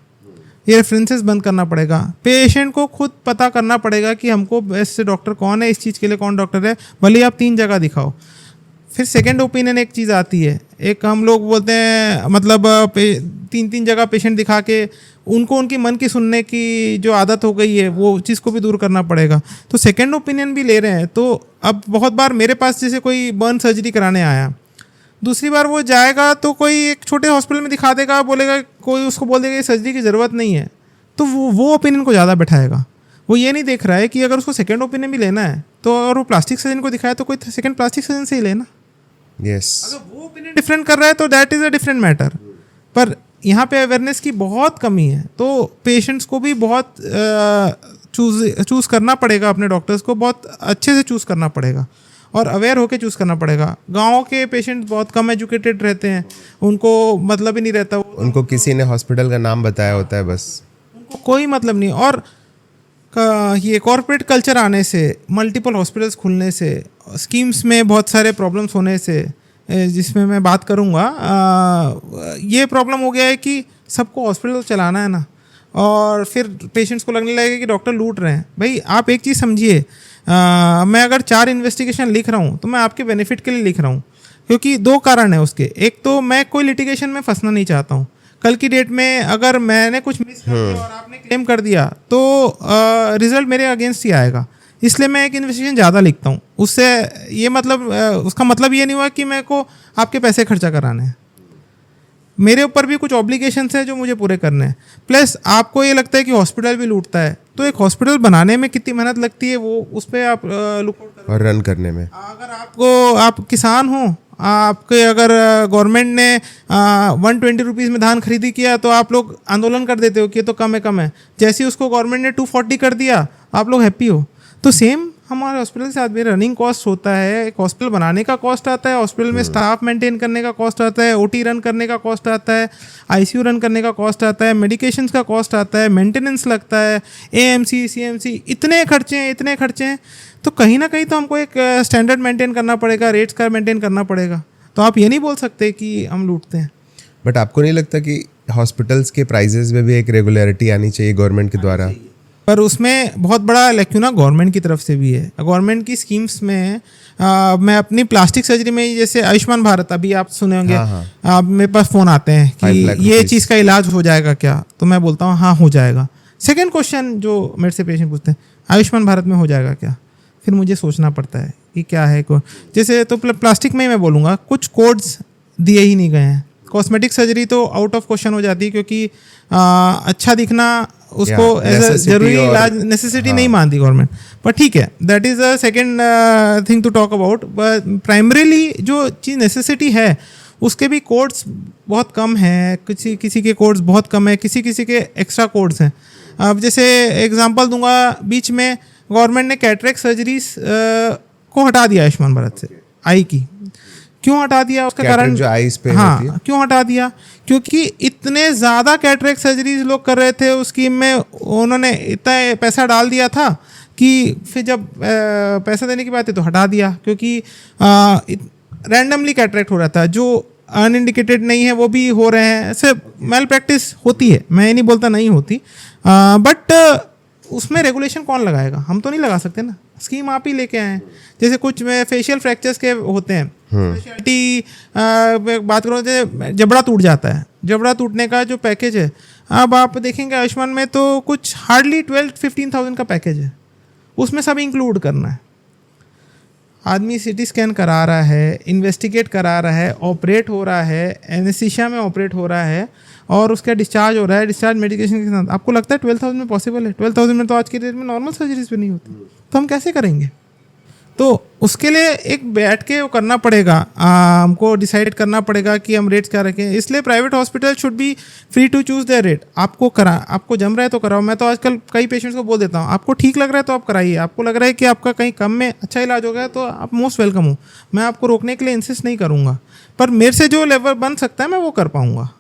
ये रेफरेंसेस बंद करना पड़ेगा। पेशेंट को खुद पता करना पड़ेगा कि हमको बेस्ट डॉक्टर कौन है, इस चीज़ के लिए कौन डॉक्टर है, भले आप 3 जगह दिखाओ। फिर सेकेंड ओपिनियन एक चीज़ आती है, एक हम लोग बोलते हैं, मतलब 3 जगह पेशेंट दिखा के उनको उनकी मन की सुनने की जो आदत हो गई है वो चीज़ को भी दूर करना पड़ेगा। तो सेकेंड ओपिनियन भी ले रहे हैं। तो अब बहुत बार मेरे पास जैसे कोई बर्न सर्जरी कराने आया, दूसरी बार वो जाएगा तो कोई एक छोटे हॉस्पिटल में दिखा देगा, बोलेगा, कोई उसको बोल देगा सर्जरी की ज़रूरत नहीं है, तो वो ओपिनियन को ज़्यादा बैठाएगा। वो ये नहीं देख रहा है कि अगर उसको सेकेंड ओपिनियन भी लेना है तो अगर वो प्लास्टिक सर्जन को दिखाए तो कोई सेकेंड प्लास्टिक सर्जन से ही लेना। अगर वो ओपिनियन डिफरेंट कर रहा है तो that is a different matter. पर यहाँ पे अवेयरनेस की बहुत कमी है, तो पेशेंट्स को भी बहुत चूज़ करना पड़ेगा, अपने डॉक्टर्स को बहुत अच्छे से चूज़ करना पड़ेगा और अवेयर होकर चूज़ करना पड़ेगा। गाँव के पेशेंट्स बहुत कम एजुकेटेड रहते हैं, उनको मतलब ही नहीं रहता, उनको किसी ने हॉस्पिटल का नाम बताया होता है, बस उनको कोई मतलब नहीं। और ये कॉर्पोरेट कल्चर आने से, मल्टीपल हॉस्पिटल्स खुलने से, स्कीम्स में बहुत सारे प्रॉब्लम्स होने से, जिसमें मैं बात करूँगा, ये प्रॉब्लम हो गया है कि सबको हॉस्पिटल चलाना है ना, और फिर पेशेंट्स को लगने लगेगा कि डॉक्टर लूट रहे हैं। भाई आप एक चीज़ समझिए, मैं अगर 4 इन्वेस्टिगेशन लिख रहा हूँ तो मैं आपके बेनिफिट के लिए लिख रहा हूँ, क्योंकि 2 कारण है उसके। एक तो मैं कोई लिटिगेशन में फंसना नहीं चाहता हूँ। कल की डेट में अगर मैंने कुछ मिस कर दिया और आपने क्लेम कर दिया तो रिजल्ट मेरे अगेंस्ट ही आएगा, इसलिए मैं एक इन्वेस्टिगेशन ज़्यादा लिखता हूँ। उससे ये मतलब उसका मतलब ये नहीं हुआ कि मेरे को आपके पैसे खर्चा कराने हैं, मेरे ऊपर भी कुछ ऑब्लिगेशंस हैं जो मुझे पूरे करने हैं। प्लस आपको ये लगता है कि हॉस्पिटल भी लूटता है, तो एक हॉस्पिटल बनाने में कितनी मेहनत लगती है वो उस पर आप लुकआउट करो और रन करने में। अगर आप किसान हो, आपके अगर गवर्नमेंट ने 120 रुपीज़ में धान खरीदी किया तो आप लोग आंदोलन कर देते हो कि ये तो कम है। जैसे ही उसको गवर्नमेंट ने 240 कर दिया आप लोग हैप्पी हो। तो सेम हमारे हॉस्पिटल के साथ भी रनिंग कॉस्ट होता है, एक हॉस्पिटल बनाने का कॉस्ट आता है, हॉस्पिटल में स्टाफ मेंटेन करने का कॉस्ट आता है, ओटी रन करने का कॉस्ट आता है, आईसीयू रन करने का कॉस्ट आता है, मेडिकेशंस का कॉस्ट आता है, मेंटेनेंस लगता है, एएमसी, सीएमसी, इतने खर्चे हैं। तो कहीं ना कहीं तो हमको एक स्टैंडर्ड मेंटेन करना पड़ेगा, रेट्स का मेंटेन करना पड़ेगा। तो आप ये नहीं बोल सकते कि हम लूटते हैं। बट आपको नहीं लगता कि हॉस्पिटल्स के प्राइजेस में भी एक रेगुलरिटी आनी चाहिए गवर्नमेंट के द्वारा? पर उसमें बहुत बड़ा लेक्यूना गवर्नमेंट की तरफ से भी है। गवर्नमेंट की स्कीम्स में मैं अपनी प्लास्टिक सर्जरी में, जैसे आयुष्मान भारत, अभी आप सुने होंगे, हाँ। मेरे पास फ़ोन आते हैं कि ये चीज़ का इलाज हो जाएगा क्या, तो मैं बोलता हूँ हाँ हो जाएगा। सेकेंड क्वेश्चन जो मेरे से पेशेंट पूछते हैं, आयुष्मान भारत में हो जाएगा क्या? फिर मुझे सोचना पड़ता है कि क्या है जैसे तो प्लास्टिक में ही मैं बोलूँगा कुछ कोड्स दिए ही नहीं गए हैं। कॉस्मेटिक सर्जरी तो आउट ऑफ क्वेश्चन हो जाती है, क्योंकि अच्छा दिखना उसको एज अ जरूरी इलाज नेसेसिटी नहीं मानती गवर्नमेंट। पर ठीक है, that is a second thing to talk about. Primarily जो चीज़ नेसेसिटी है उसके भी कोड्स बहुत कम हैं, किसी के कोड्स बहुत कम है, किसी के एक्स्ट्रा कोड्स हैं। अब जैसे एग्जांपल दूंगा, बीच में गवर्नमेंट ने कैटरेक्ट सर्जरीज को हटा दिया आयुष्मान भारत से, आई की। क्यों हटा दिया? उसका कारण जो आईज पे होती है। क्यों हटा दिया? क्योंकि इतने ज़्यादा कैटरेक्ट सर्जरीज लोग कर रहे थे उस स्कीम में, उन्होंने इतना पैसा डाल दिया था कि फिर जब पैसा देने की बात है तो हटा दिया, क्योंकि रैंडमली कैटरेक्ट हो रहा था, जो अनइंडिकेटेड नहीं है वो भी हो रहे हैं। ऐसे मेल प्रैक्टिस होती है, मैं ये नहीं बोलता नहीं होती, बट उसमें रेगुलेशन कौन लगाएगा? हम तो नहीं लगा सकते ना, स्कीम आप ही लेके आए हैं। जैसे कुछ में फेशियल फ्रैक्चर्स के होते हैं, स्पेशलिटी बात करो, जैसे जबड़ा टूट जाता है, जबड़ा टूटने का जो पैकेज है, अब आप देखेंगे आयुष्मान में तो कुछ हार्डली 12-15,000 का पैकेज है, उसमें सब इंक्लूड करना है। आदमी सीटी स्कैन करा रहा है, इन्वेस्टिगेट करा रहा है, ऑपरेट हो रहा है, एनेस्थीसिया में ऑपरेट हो रहा है, और उसका डिस्चार्ज हो रहा है, डिस्चार्ज मेडिकेशन के साथ। आपको लगता है 12,000 में पॉसिबल है? 12,000 में तो आज के डेट में नॉर्मल सर्जरीज भी नहीं होती, तो हम कैसे करेंगे? तो उसके लिए एक बैठ के वो करना पड़ेगा, हमको डिसाइड करना पड़ेगा कि हम रेट्स क्या रखें। इसलिए private hospital should be free to choose their rate. आपको जम रहा है तो कराओ। मैं तो आजकल कई पेशेंट्स को बोल देता हूँ, आपको ठीक लग रहा है तो आप कराइए, आपको लग रहा है कि आपका कहीं कम में अच्छा इलाज हो गया तो आप मोस्ट वेलकम हो। मैं आपको रोकने के लिए इंसिस्ट नहीं करूँगा, पर मेरे से जो लेवल बन सकता है मैं वो कर पाऊँगा,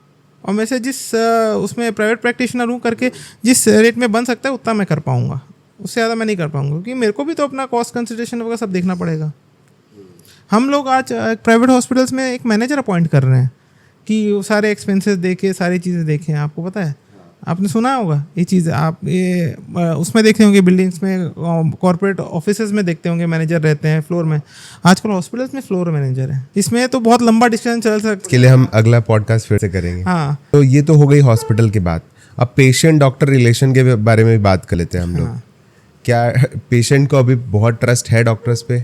और मैं से जिस उसमें प्राइवेट प्रैक्टिशनर हूँ करके जिस रेट में बन सकता है उतना मैं कर पाऊँगा, उससे ज़्यादा मैं नहीं कर पाऊँगा, क्योंकि मेरे को भी तो अपना कॉस्ट कंसिडरेशन वगैरह सब देखना पड़ेगा। हम लोग आज प्राइवेट हॉस्पिटल्स में एक मैनेजर अपॉइंट कर रहे हैं कि वो सारे एक्सपेंसेस देखे, सारी चीज़ें देखें। आपको पता है, आपने सुना होगा ये चीज़, आप ये उसमें देखते होंगे, बिल्डिंग्स में, कॉर्पोरेट ऑफिसेज में देखते होंगे मैनेजर रहते हैं फ्लोर में। आजकल हॉस्पिटल्स में फ्लोर मैनेजर है। इसमें तो बहुत लंबा डिस्कशन चल सकता है, इसके लिए हम अगला पॉडकास्ट फिर से करेंगे। हाँ, तो ये तो हो गई हॉस्पिटल की बात। अब पेशेंट डॉक्टर रिलेशन के बारे में भी बात कर लेते हैं हम लोग। हाँ। क्या पेशेंट को अभी बहुत ट्रस्ट है डॉक्टर्स पे?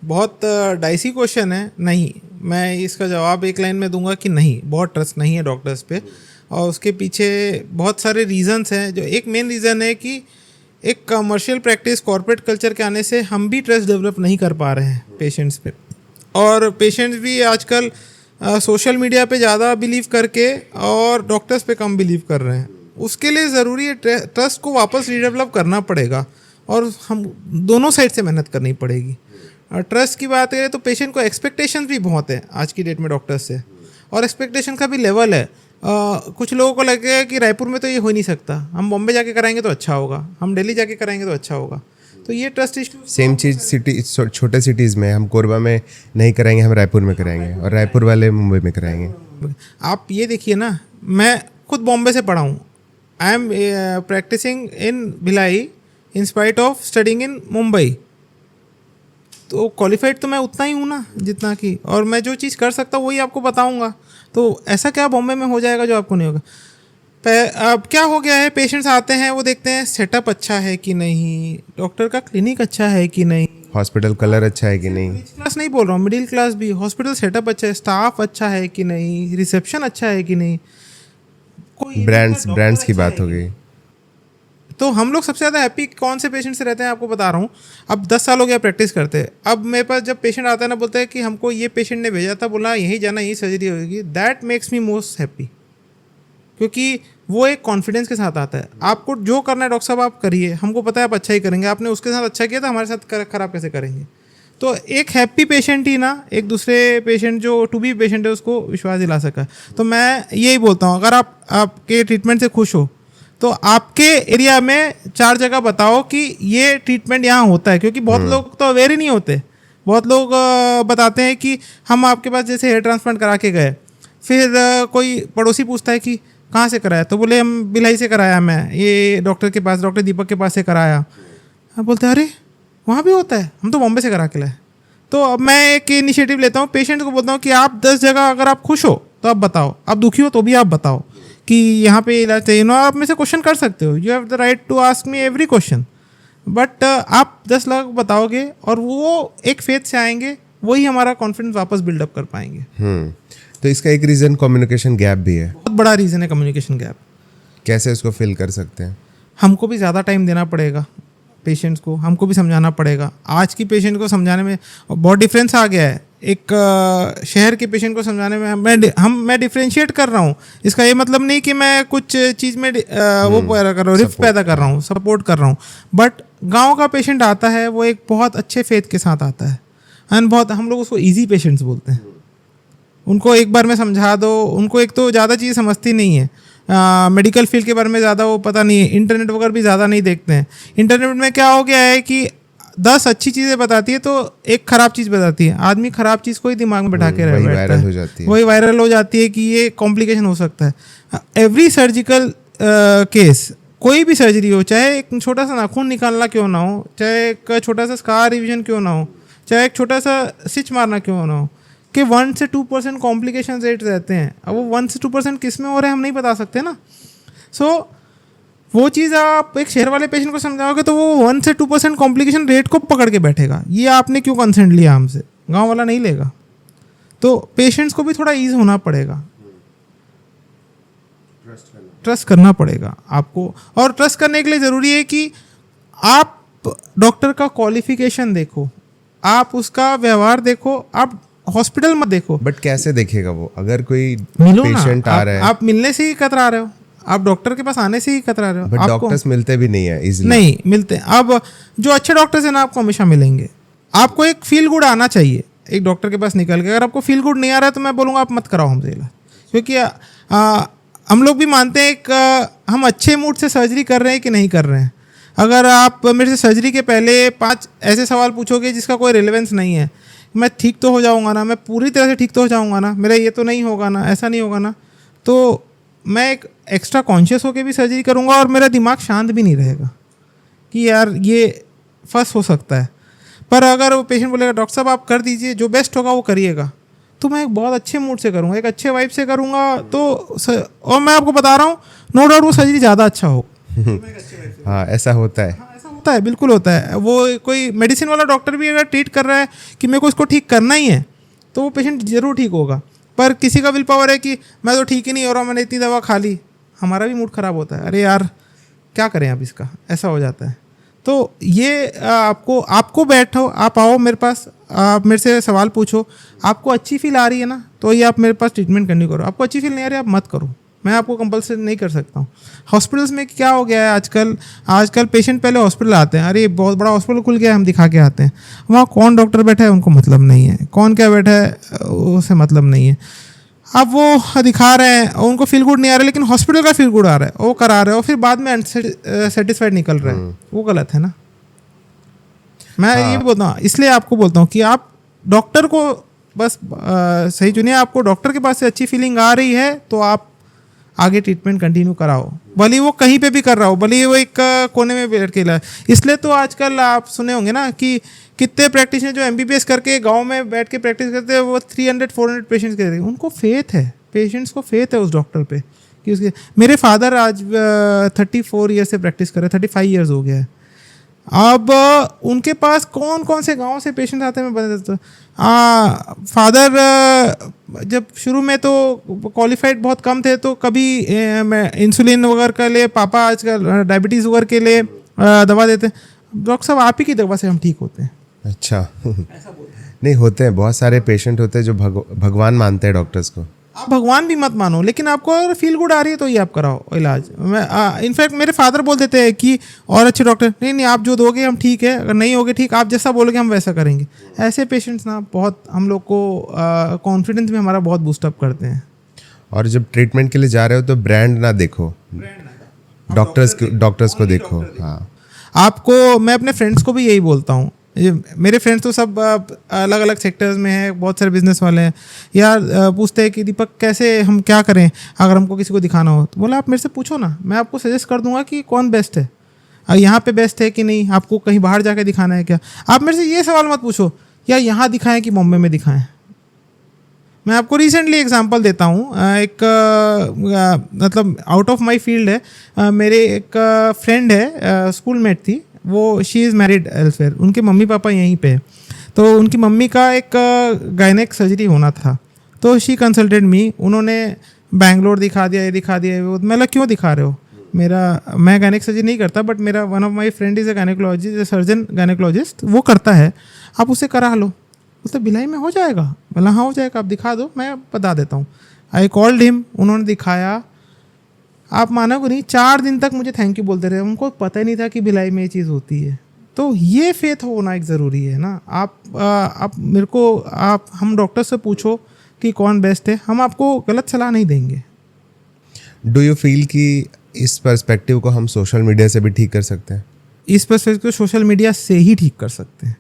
बहुत डाइसी क्वेश्चन है। नहीं, मैं इसका जवाब एक लाइन में दूंगा कि नहीं, बहुत ट्रस्ट नहीं है डॉक्टर्स पे, और उसके पीछे बहुत सारे रीजंस हैं। जो एक मेन रीज़न है कि एक कमर्शियल प्रैक्टिस, कॉर्पोरेट कल्चर के आने से हम भी ट्रस्ट डेवलप नहीं कर पा रहे हैं पेशेंट्स पे, और पेशेंट्स भी आजकल सोशल मीडिया पे ज़्यादा बिलीव करके और डॉक्टर्स पे कम बिलीव कर रहे हैं। उसके लिए ज़रूरी है ट्रस्ट को वापस रीडेवलप करना पड़ेगा, और हम दोनों साइड से मेहनत करनी पड़ेगी। और ट्रस्ट की बात करें तो पेशेंट को एक्सपेक्टेशन भी बहुत है आज की डेट में डॉक्टर्स से, और एक्सपेक्टेशन का भी लेवल है। कुछ लोगों को लगेगा कि रायपुर में तो ये हो नहीं सकता, हम बॉम्बे जाके कराएंगे तो अच्छा होगा, हम दिल्ली जाके कराएंगे तो अच्छा होगा। तो ये ट्रस्ट इशू सेम चीज़ सिटी, छोटे सिटीज़ में हम कोरबा में नहीं कराएंगे, हम रायपुर में कराएंगे, और रायपुर वाले मुंबई में कराएंगे। आप ये देखिए ना, मैं खुद बॉम्बे से पढ़ा हूँ, I am practising in Bhilai in spite of studying in Mumbai. तो क्वालिफाइड तो मैं उतना ही हूँ ना जितना कि, और मैं जो चीज़ कर सकता हूँ वही आपको बताऊँगा। तो ऐसा क्या बॉम्बे में हो जाएगा जो आपको नहीं होगा? अब क्या हो गया है, पेशेंट्स आते हैं, वो देखते हैं सेटअप अच्छा है कि नहीं, डॉक्टर का क्लिनिक अच्छा है कि नहीं, हॉस्पिटल कलर अच्छा है कि नहीं, क्लास नहीं बोल रहा हूँ, मिडिल क्लास भी, हॉस्पिटल सेटअप अच्छा है, स्टाफ अच्छा है कि नहीं, रिसेप्शन अच्छा है कि नहीं, कोई ब्रांड्स की बात हो गई। तो हम लोग सबसे ज़्यादा हैप्पी कौन से पेशेंट से रहते हैं आपको बता रहा हूँ। अब 10 साल हो गया प्रैक्टिस करते हैं। अब मेरे पास जब पेशेंट आता है ना, बोलता है कि हमको ये पेशेंट ने भेजा था, बोला यहीं जाना, यही सर्जरी होगी, that makes me most happy, क्योंकि वो एक कॉन्फिडेंस के साथ आता है। आपको जो करना है डॉक्टर साहब आप करिए, हमको पता है आप अच्छा ही करेंगे, आपने उसके साथ अच्छा किया था, हमारे साथ खराब कैसे करेंगे। तो एक हैप्पी पेशेंट ही ना एक दूसरे पेशेंट जो टू बी पेशेंट है उसको विश्वास दिला सका। तो मैं यही बोलता हूँ, अगर आप आपके ट्रीटमेंट से खुश हो तो आपके एरिया में 4 जगह बताओ कि ये ट्रीटमेंट यहाँ होता है, क्योंकि बहुत लोग तो अवेयर ही नहीं होते। बहुत लोग बताते हैं कि हम आपके पास जैसे हेयर ट्रांसप्लांट करा के गए, फिर कोई पड़ोसी पूछता है कि कहाँ से कराया, तो बोले हम भिलाई से कराया, मैं ये डॉक्टर के पास, डॉक्टर दीपक के पास से कराया। अब बोलते हैं अरे वहाँ भी होता है, हम तो बॉम्बे से करा के लाए। तो अब मैं एक इनिशिएटिव लेता हूँ, पेशेंट को बोलता हूँ कि आप 10 जगह अगर आप खुश हो तो आप बताओ, आप दुखी हो तो भी आप बताओ कि यहाँ पे इलाज चाहिए ना। आप मेरे से क्वेश्चन कर सकते हो, you have the right to ask me every question, but आप 10 लाख बताओगे और वो एक फेथ से आएंगे, वही हमारा कॉन्फिडेंस वापस बिल्डअप कर पाएंगे। तो इसका एक रीज़न कम्युनिकेशन गैप भी है, बहुत बड़ा रीज़न है कम्युनिकेशन गैप। कैसे उसको फिल कर सकते हैं? हमको भी ज़्यादा टाइम देना पड़ेगा पेशेंट्स को, हमको भी समझाना पड़ेगा। आज की पेशेंट को समझाने में बहुत डिफरेंस आ गया है। एक शहर के पेशेंट को समझाने में मैं डिफ्रेंशिएट कर रहा हूँ। इसका ये मतलब नहीं कि मैं कुछ चीज़ में वो पैदा कर रहा हूँ, रिफ्ट पैदा कर रहा हूँ, सपोर्ट कर रहा हूँ। बट गांव का पेशेंट आता है, वो एक बहुत अच्छे फेथ के साथ आता है, एंड बहुत, हम लोग उसको ईजी पेशेंट्स बोलते हैं। उनको एक बार में समझा दो, उनको एक तो ज़्यादा चीज़ समझती नहीं है, मेडिकल फील्ड के बारे में ज़्यादा वो पता नहीं है, इंटरनेट वगैरह भी ज़्यादा नहीं देखते हैं। इंटरनेट में क्या हो गया है कि 10 अच्छी चीज़ें बताती है तो एक ख़राब चीज़ बताती है, आदमी ख़राब चीज़ को ही दिमाग में बैठा के वही बैठता वायरल है, हो जाती है। वही वायरल हो जाती है कि ये कॉम्प्लिकेशन हो सकता है। एवरी सर्जिकल केस, कोई भी सर्जरी हो, चाहे एक छोटा सा नाखून निकालना क्यों ना हो, चाहे एक छोटा सा स्कार रिविजन क्यों ना हो, चाहे एक छोटा सा स्टिच मारना क्यों ना हो, कि 1 से 2% कॉम्प्लिकेशन रेट रहते हैं। अब वो 1 से 2% किस में हो रहे हैं हम नहीं बता सकते ना। सो वो चीज़ आप एक शहर वाले पेशेंट को समझाओगे तो वो 1 से 2% कॉम्प्लिकेशन रेट को पकड़ के बैठेगा, ये आपने क्यों कंसेंट लिया हमसे, गांव वाला नहीं लेगा। तो पेशेंट्स को भी थोड़ा ईज होना पड़ेगा, ट्रस्ट करना पड़ेगा आपको। और ट्रस्ट करने के लिए ज़रूरी है कि आप डॉक्टर का क्वालिफिकेशन देखो, आप उसका व्यवहार देखो, आप हॉस्पिटल मत देखो। बट कैसे देखेगा वो, अगर कोई मिलो पेशेंट ना, आ रहा है? आप मिलने से ही कतरा रहे हो, आप डॉक्टर के पास आने से ही कतरा रहे हो। बट डॉक्टर्स मिलते भी नहीं है इजीली। नहीं मिलते। अब जो अच्छे डॉक्टर्स हैं ना, आपको हमेशा मिलेंगे। आपको एक फील गुड आना चाहिए एक डॉक्टर के पास निकल के। अगर आपको फील गुड नहीं आ रहा है तो मैं बोलूँगा आप मत कराओ हमसे इलाज, क्योंकि हम लोग भी मानते हैं एक हम अच्छे मूड से सर्जरी कर रहे हैं कि नहीं कर रहे हैं। अगर आप मेरे से सर्जरी के पहले 5 ऐसे सवाल पूछोगे जिसका कोई रिलेवेंस नहीं है, मैं ठीक तो हो जाऊंगा ना, मैं पूरी तरह से ठीक तो हो जाऊंगा ना, मेरा ये तो नहीं होगा ना, ऐसा नहीं होगा ना, तो मैं एक एक्स्ट्रा कॉन्शियस होकर भी सर्जरी करूंगा और मेरा दिमाग शांत भी नहीं रहेगा कि यार ये फंस हो सकता है। पर अगर वो पेशेंट बोलेगा डॉक्टर साहब आप कर दीजिए, जो बेस्ट होगा वो करिएगा, तो मैं एक बहुत अच्छे मूड से करूँगा, एक अच्छे वाइब से करूँगा। तो और मैं आपको बता रहा हूँ, नो डाउट वो सर्जरी ज़्यादा अच्छा हो। हाँ ऐसा होता है, होता है, बिल्कुल होता है। वो कोई मेडिसिन वाला डॉक्टर भी अगर ट्रीट कर रहा है कि मेरे को इसको ठीक करना ही है, तो वो पेशेंट ज़रूर ठीक होगा। पर किसी का विल पावर है कि मैं तो ठीक ही नहीं हो रहा, मैंने इतनी दवा खा ली, हमारा भी मूड ख़राब होता है, अरे यार क्या करें अब इसका, ऐसा हो जाता है। तो ये आपको बैठो, आप आओ मेरे पास, आप मेरे से सवाल पूछो, आपको अच्छी फील आ रही है ना तो ये आप मेरे पास ट्रीटमेंट करनी करो, आपको अच्छी फील नहीं आ रही आप मत करो, मैं आपको कंपल्सरी नहीं कर सकता हूँ। हॉस्पिटल्स में क्या हो गया है आजकल पेशेंट पहले हॉस्पिटल आते हैं, अरे बहुत बड़ा हॉस्पिटल खुल गया है हम दिखा के आते हैं, वहाँ कौन डॉक्टर बैठा है उनको मतलब नहीं है, कौन क्या बैठा है उसे मतलब नहीं है। अब वो दिखा रहे हैं, उनको फील गुड नहीं आ रहा, लेकिन हॉस्पिटल का फील गुड आ रहा है, वो करा रहे हो, फिर बाद में सेटिस्फाइड निकल रहा है, वो गलत है ना। मैं ये बोलता हूँ, इसलिए आपको बोलता हूँ कि आप डॉक्टर को बस सही चुनिए। आपको डॉक्टर के पास से अच्छी फीलिंग आ रही है तो आप आगे ट्रीटमेंट कंटिन्यू कराओ, भले वो कहीं पे भी कर रहा हो, भले वो एक कोने में बैठ के लाए। इसलिए तो आजकल आप सुने होंगे ना कि कितने प्रैक्टिशनर जो MBBS करके गांव में बैठ के प्रैक्टिस करते हैं, वो 300-400 पेशेंट्स के, उनको फेथ है, पेशेंट्स को फेथ है उस डॉक्टर पे कि उसके। मेरे फादर आज 34 ईयर से प्रैक्टिस कर रहे, 35 ईयर्स हो गया है। अब उनके पास कौन कौन से गांव से पेशेंट आते हैं मैं बता देता हूँ। फादर जब शुरू में तो क्वालिफाइड बहुत कम थे, तो कभी इंसुलिन वगैरह के लिए, पापा आजकल डायबिटीज़ वगैरह के लिए दवा देते हैं, डॉक्टर साहब आप ही की दवा से हम ठीक होते हैं। अच्छा नहीं होते हैं, बहुत सारे पेशेंट होते हैं जो भगवान मानते हैं डॉक्टर्स को। आप भगवान भी मत मानो, लेकिन आपको अगर फील गुड आ रही है तो ये आप कराओ इलाज। मैं इनफैक्ट मेरे फादर बोल देते हैं कि और अच्छे डॉक्टर नहीं आप जो दोगे हम ठीक है, अगर नहीं होगे ठीक, आप जैसा बोलोगे हम वैसा करेंगे। ऐसे पेशेंट्स ना बहुत हम लोग को कॉन्फिडेंस में हमारा बहुत बूस्टअप करते हैं। और जब ट्रीटमेंट के लिए जा रहे हो तो ब्रांड ना देखो, डॉक्टर्स को देखो। हाँ आपको मैं अपने फ्रेंड्स को भी यही बोलता हूँ, मेरे फ्रेंड्स तो सब अलग अलग सेक्टर्स में हैं, बहुत सारे बिजनेस वाले हैं यार। पूछते हैं कि दीपक कैसे हम क्या करें अगर हमको किसी को दिखाना हो, तो बोला आप मेरे से पूछो ना, मैं आपको सजेस्ट कर दूंगा कि कौन बेस्ट है, यहाँ पे बेस्ट है कि नहीं, आपको कहीं बाहर जाके दिखाना है क्या। आप मेरे से ये सवाल मत पूछो या यहाँ दिखाएं कि बॉम्बे में दिखाएं। मैं आपको रिसेंटली एग्जांपल देता हूँ, एक मतलब आउट ऑफ माय फील्ड है, मेरे एक फ्रेंड है, स्कूलमेट थी वो, शी इज़ मैरिड एल्सवेयर, उनके मम्मी पापा यहीं पे है, तो उनकी मम्मी का एक गायनेक सर्जरी होना था, तो शी कंसल्टेड मी, उन्होंने बैंगलोर दिखा दिया, ये दिखा दिया, वो मैं क्यों दिखा रहे हो, मैं गायनेक सर्जरी नहीं करता बट मेरा one of my friend is a gynaecologist, surgeon gynaecologist, वो करता है, आप उसे करा लो, उससे भिलाई में हो जाएगा। बोला हाँ हो जाएगा, आप दिखा दो, मैं बता देता हूँ। आई कॉल्ड हिम, उन्होंने दिखाया, आप मानोगे नहीं 4 दिन तक मुझे थैंक यू बोलते रहे, उनको पता ही नहीं था कि भिलाई में ये चीज़ होती है। तो ये फेथ होना एक ज़रूरी है ना। आप मेरे को हम डॉक्टर से पूछो कि कौन बेस्ट है, हम आपको गलत सलाह नहीं देंगे। डू यू फील कि इस पर्सपेक्टिव को हम सोशल मीडिया से भी ठीक कर सकते हैं? इस पर्सपेक्टिव को सोशल मीडिया से ही ठीक कर सकते हैं,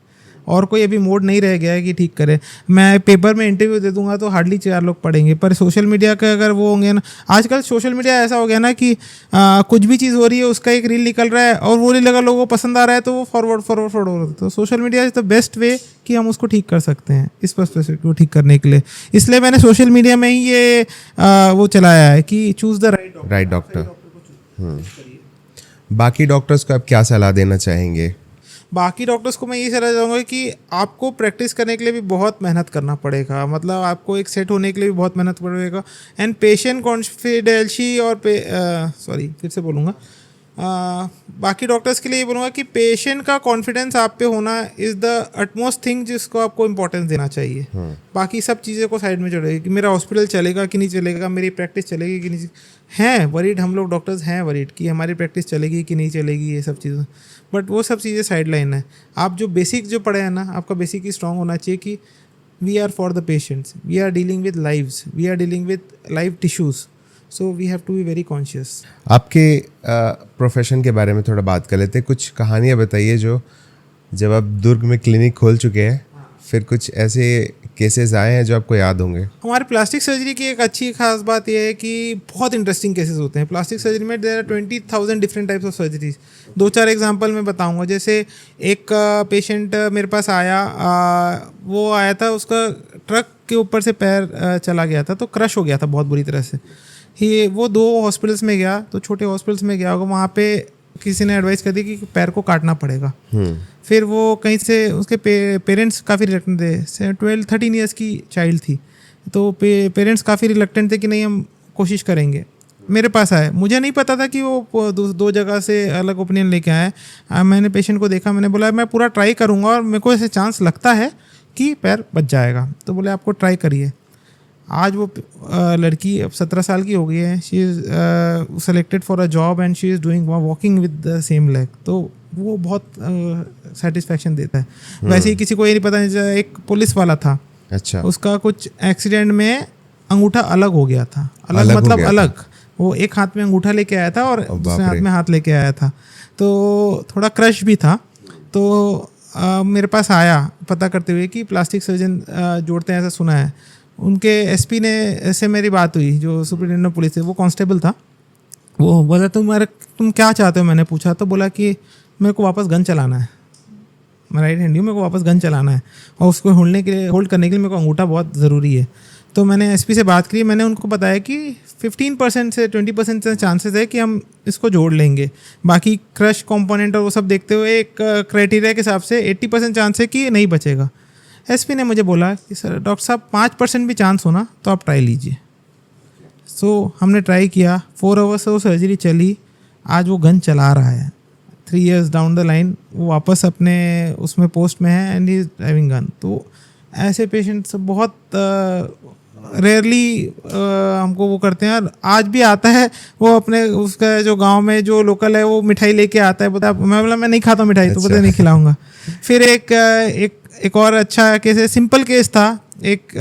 और कोई अभी मोड नहीं रह गया है कि ठीक करे। मैं पेपर में इंटरव्यू दे दूंगा तो हार्डली 4 लोग पढ़ेंगे, पर सोशल मीडिया का अगर वो होंगे ना, आजकल सोशल मीडिया ऐसा हो गया ना कि कुछ भी चीज़ हो रही है उसका एक रील निकल रहा है और वो रील अगर लोगों को पसंद आ रहा है तो वो फॉरवर्ड। तो social media is the best way कि हम उसको ठीक कर सकते हैं, इस पर्सपेक्टिव को ठीक करने के लिए। इसलिए मैंने सोशल मीडिया में ही ये वो चलाया है कि चूज़ द राइट डॉक्टर। बाकी डॉक्टर्स को आप क्या सलाह देना चाहेंगे? बाकी डॉक्टर्स को मैं ये सलाह दूंगा कि आपको प्रैक्टिस करने के लिए भी बहुत मेहनत करना पड़ेगा, मतलब आपको एक सेट होने के लिए भी बहुत मेहनत पड़ेगा। एंड पेशेंट कॉन्फिडेंसी और फिर से बोलूँगा, बाकी डॉक्टर्स के लिए ये बोलूँगा कि पेशेंट का कॉन्फिडेंस आप पे होना इज़ द अटमोस्ट थिंग जिसको आपको इंपॉर्टेंस देना चाहिए। बाकी सब चीज़ें को साइड में छोड़ेगी कि मेरा हॉस्पिटल चलेगा कि नहीं चलेगा, मेरी प्रैक्टिस चलेगी कि नहीं, हैं वरीड, हम लोग डॉक्टर्स हैं वरीड कि हमारी प्रैक्टिस चलेगी कि नहीं चलेगी, ये सब चीज़ें, बट वो सब चीज़ें साइड लाइन है। आप जो बेसिक जो पढ़े हैं ना, आपका बेसिक ही स्ट्रॉन्ग होना चाहिए कि we are for the patients, we are dealing with lives, we are dealing with live tissues, so we have to be very conscious. आपके प्रोफेशन के बारे में थोड़ा बात कर लेते हैं। कुछ कहानियाँ बताइए जो जब आप दुर्ग में क्लिनिक खोल चुके हैं, फिर कुछ ऐसे केसेस आए हैं जो आपको याद होंगे। हमारे प्लास्टिक सर्जरी की एक अच्छी खास बात यह है कि बहुत इंटरेस्टिंग केसेस होते हैं प्लास्टिक सर्जरी में। There are 20,000 different types of surgeries. 2-4 example मैं बताऊंगा। जैसे एक पेशेंट मेरे पास आया, वो आया था, उसका ट्रक के ऊपर से पैर चला गया था, तो क्रश हो गया था बहुत बुरी तरह से ही। वो 2 हॉस्पिटल्स में गया, तो छोटे हॉस्पिटल्स में गया होगा, वहाँ पे किसी ने एडवाइस कर दी कि पैर को काटना पड़ेगा। फिर वो कहीं से, उसके पेरेंट्स काफ़ी रिलक्टेंट थे, 12-13 ईयर्स की चाइल्ड थी, तो पेरेंट्स काफ़ी रिलक्टेंट थे कि नहीं हम कोशिश करेंगे। मेरे पास आए, मुझे नहीं पता था कि वो 2 जगह से अलग ओपिनियन लेके आए। मैंने पेशेंट को देखा, मैंने बोला मैं पूरा ट्राई करूँगा और मेरे को ऐसे चांस लगता है कि पैर बच जाएगा, तो बोले आपको ट्राई करिए। आज वो लड़की अब 17 साल की हो गई है, she is selected for a job and she is doing walking with the same leg, तो वो बहुत सेटिस्फेक्शन देता है। वैसे ही किसी को ये नहीं पता, एक पुलिस वाला था, अच्छा, उसका कुछ एक्सीडेंट में अंगूठा अलग हो गया था, अलग मतलब अलग, वो एक हाथ में अंगूठा लेके आया था और दूसरे हाथ में हाथ लेके आया था, तो थोड़ा क्रश भी था। तो मेरे पास आया पता करते हुए कि प्लास्टिक सर्जन जोड़ते हैं, ऐसा सुना है। उनके एसपी ने से मेरी बात हुई, जो सुपरिटेंडेंट पुलिस है, वो कांस्टेबल था। वो बोला तुम क्या चाहते हो, मैंने पूछा, तो बोला कि मेरे को वापस गन चलाना है, मैं राइट हैंड हूँ, मेरे को वापस गन चलाना है और उसको होल्ड करने के लिए मेरे को अंगूठा बहुत ज़रूरी है। तो मैंने एसपी से बात की, मैंने उनको बताया कि 15% से 20% चांसेस है कि हम इसको जोड़ लेंगे, बाकी क्रश कंपोनेंट और वो सब देखते हुए एक क्राइटेरिया के हिसाब से 80% चांस है कि नहीं बचेगा। एसपी ने मुझे बोला कि सर डॉक्टर साहब 5% भी चांस होना तो आप ट्राई लीजिए। सो हमने ट्राई किया, 4 आवर्स से वो सर्जरी चली, आज वो गन चला रहा है। 3 years डाउन द लाइन वो वापस अपने उसमें पोस्ट में है and he is driving gun. तो ऐसे पेशेंट्स बहुत रेयरली हमको वो करते हैं, और आज भी आता है वो अपने उसका जो गांव में जो लोकल है वो मिठाई लेके आता है, बता मैं बोला मैं नहीं खाता मिठाई, तो बता नहीं खिलाऊंगा। फिर एक और अच्छा केस है, सिंपल केस था, एक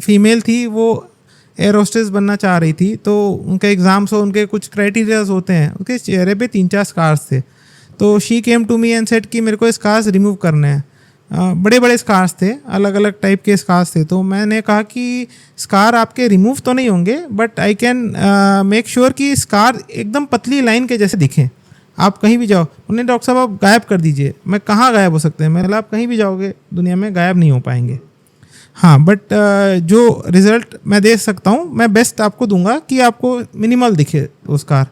फीमेल थी, वो एयर होस्टेस बनना चाह रही थी, तो उनके एग्ज़ाम्स हो, उनके कुछ क्राइटेरियाज होते हैं, उनके चेहरे पे 3-4 स्कार्स थे, तो she came to me and said कि मेरे को स्कार्स रिमूव करने हैं। बड़े बड़े स्कार्स थे, अलग अलग टाइप के स्कार्स थे। तो मैंने कहा कि स्कार आपके रिमूव तो नहीं होंगे, but I can make sure कि स्कार एकदम पतली लाइन के जैसे दिखें। आप कहीं भी जाओ, उन्हें डॉक्टर साहब आप गायब कर दीजिए। मैं कहाँ गायब हो सकते हैं? मतलब आप कहीं भी जाओगे दुनिया में गायब नहीं हो पाएंगे। हाँ, बट जो रिज़ल्ट मैं दे सकता हूँ, मैं बेस्ट आपको दूंगा कि आपको मिनिमल दिखे वो स्कार।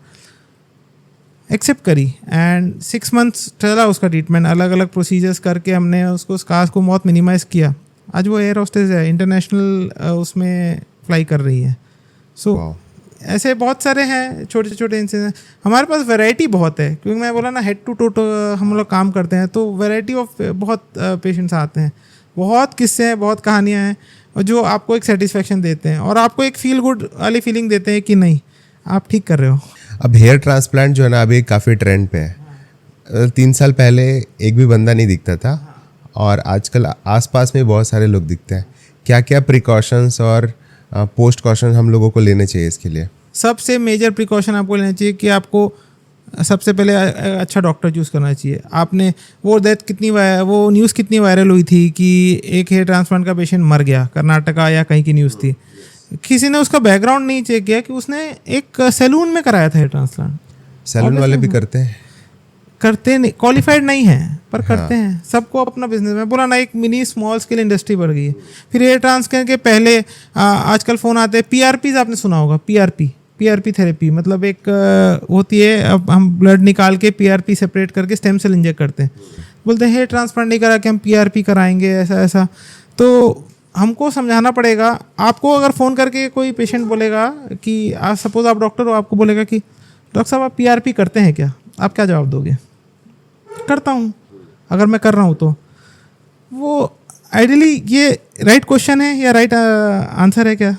एक्सेप्ट करी एंड 6 मंथ्स चला उसका ट्रीटमेंट। अलग अलग प्रोसीजर्स करके हमने उसको स्कार्स को बहुत मिनिमाइज़ किया। आज वो एयर होस्टेस है, इंटरनेशनल उसमें फ्लाई कर रही है। सो ऐसे बहुत सारे हैं छोटे छोटे इंसिडेंट। हमारे पास वैरायटी बहुत है, क्योंकि मैं बोला ना हेड टू टो हम लोग काम करते हैं, तो वैरायटी ऑफ बहुत पेशेंट्स आते हैं। बहुत किस्से हैं, बहुत कहानियाँ हैं, और जो आपको एक सेटिस्फेक्शन देते हैं और आपको एक फील गुड वाली फीलिंग देते हैं कि नहीं आप ठीक कर रहे हो। अब हेयर ट्रांसप्लांट जो है ना अभी काफ़ी ट्रेंड पे है। 3 साल पहले एक भी बंदा नहीं दिखता था, और आजकल आसपास में बहुत सारे लोग दिखते हैं। क्या क्या प्रिकॉशंस और पोस्ट कॉशन हम लोगों को लेने चाहिए इसके लिए? सबसे मेजर प्रिकॉशन आपको लेना चाहिए कि आपको सबसे पहले अच्छा डॉक्टर चूज़ करना चाहिए। आपने वो वो न्यूज़ कितनी वायरल हुई थी कि एक हेयर ट्रांसप्लांट का पेशेंट मर गया, कर्नाटका या कहीं की न्यूज़ थी। किसी ने उसका बैकग्राउंड नहीं चेक किया कि उसने एक सैलून में कराया था हेयर ट्रांसप्लांट। सैलून वाले भी करते नहीं, क्वालिफाइड नहीं है पर करते हैं। सबको अपना बिजनेस में बोला ना, एक मिनी स्मॉल स्केल इंडस्ट्री बढ़ गई है। फिर हेयर ट्रांसप्लांट के पहले आजकल फ़ोन आते हैं PRPs, आपने सुना होगा। PRP थेरेपी मतलब एक होती है, अब हम ब्लड निकाल के PRP सेपरेट करके स्टेम सेल इंजेक्ट करते हैं। बोलते हैं हेयर ट्रांसप्लांट नहीं करा के हम PRP कराएंगे, ऐसा। तो हमको समझाना पड़ेगा। आपको अगर फ़ोन करके कोई पेशेंट बोलेगा कि सपोज आप डॉक्टर हो, आपको बोलेगा कि डॉक्टर साहब आप PRP करते हैं क्या, आप क्या जवाब दोगे? करता हूँ। अगर मैं कर रहा हूँ तो वो आइडियली ये राइट क्वेश्चन है या राइट आंसर है? क्या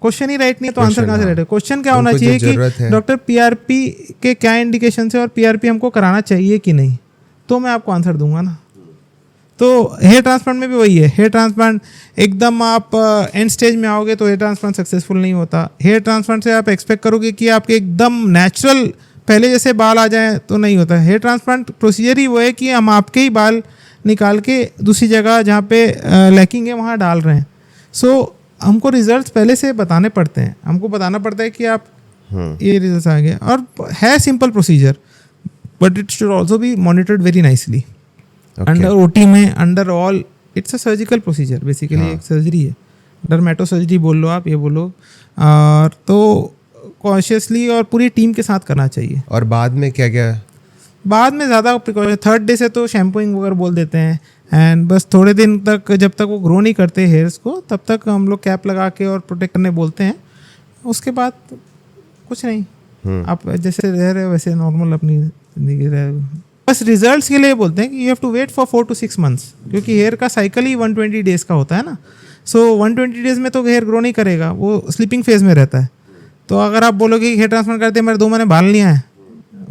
क्वेश्चन ही राइट नहीं है तो आंसर कहाँ से राइट है? क्वेश्चन क्या होना चाहिए कि डॉक्टर PRP के क्या इंडिकेशन है और PRP हमको कराना चाहिए कि नहीं, तो मैं आपको आंसर दूंगा ना। तो हेयर ट्रांसप्लांट में भी वही है। हेयर ट्रांसप्लांट एकदम आप एंड स्टेज में आओगे तो हेयर ट्रांसप्लांट सक्सेसफुल नहीं होता। हेयर ट्रांसप्लांट से आप एक्सपेक्ट करोगे कि आपके एकदम नेचुरल पहले जैसे बाल आ जाएं, तो नहीं होता। हेयर ट्रांसप्लांट प्रोसीजर ही वो है कि हम आपके ही बाल निकाल के दूसरी जगह जहाँ पे लैकिंग है वहाँ डाल रहे हैं। सो हमको रिजल्ट्स पहले से बताने पड़ते हैं। हमको बताना पड़ता है कि आप ये रिजल्ट्स आ गए, और है simple procedure, but it should also be monitored very nicely under OT में, under all. It's a surgical procedure, basically एक सर्जरी है। डर्मेटो सर्जरी बोल लो, आप ये बोलो। और तो कॉन्शियसली और पूरी टीम के साथ करना चाहिए। और बाद में क्या क्या? बाद में ज़्यादा प्रिकॉशन, 3rd डे से तो शैम्पूइंग वगैरह बोल देते हैं, एंड बस थोड़े दिन तक जब तक वो ग्रो नहीं करते हेयर्स को, तब तक हम लोग कैप लगा के और प्रोटेक्ट करने बोलते हैं। उसके बाद कुछ नहीं, आप जैसे रह रहे हो वैसे नॉर्मल अपनी जिंदगी रह। बस रिजल्ट्स के लिए बोलते हैं कि you have to wait for 4 to 6 months, क्योंकि हेयर का साइकिल ही 120 डेज़ का होता है ना। सो 120 डेज़ में तो हेयर ग्रो नहीं करेगा, वो स्लीपिंग फेज में रहता है। तो अगर आप बोलोगे कि हेयर ट्रांसप्लांट करते हैं मेरे 2 महीने बाल नहीं आए,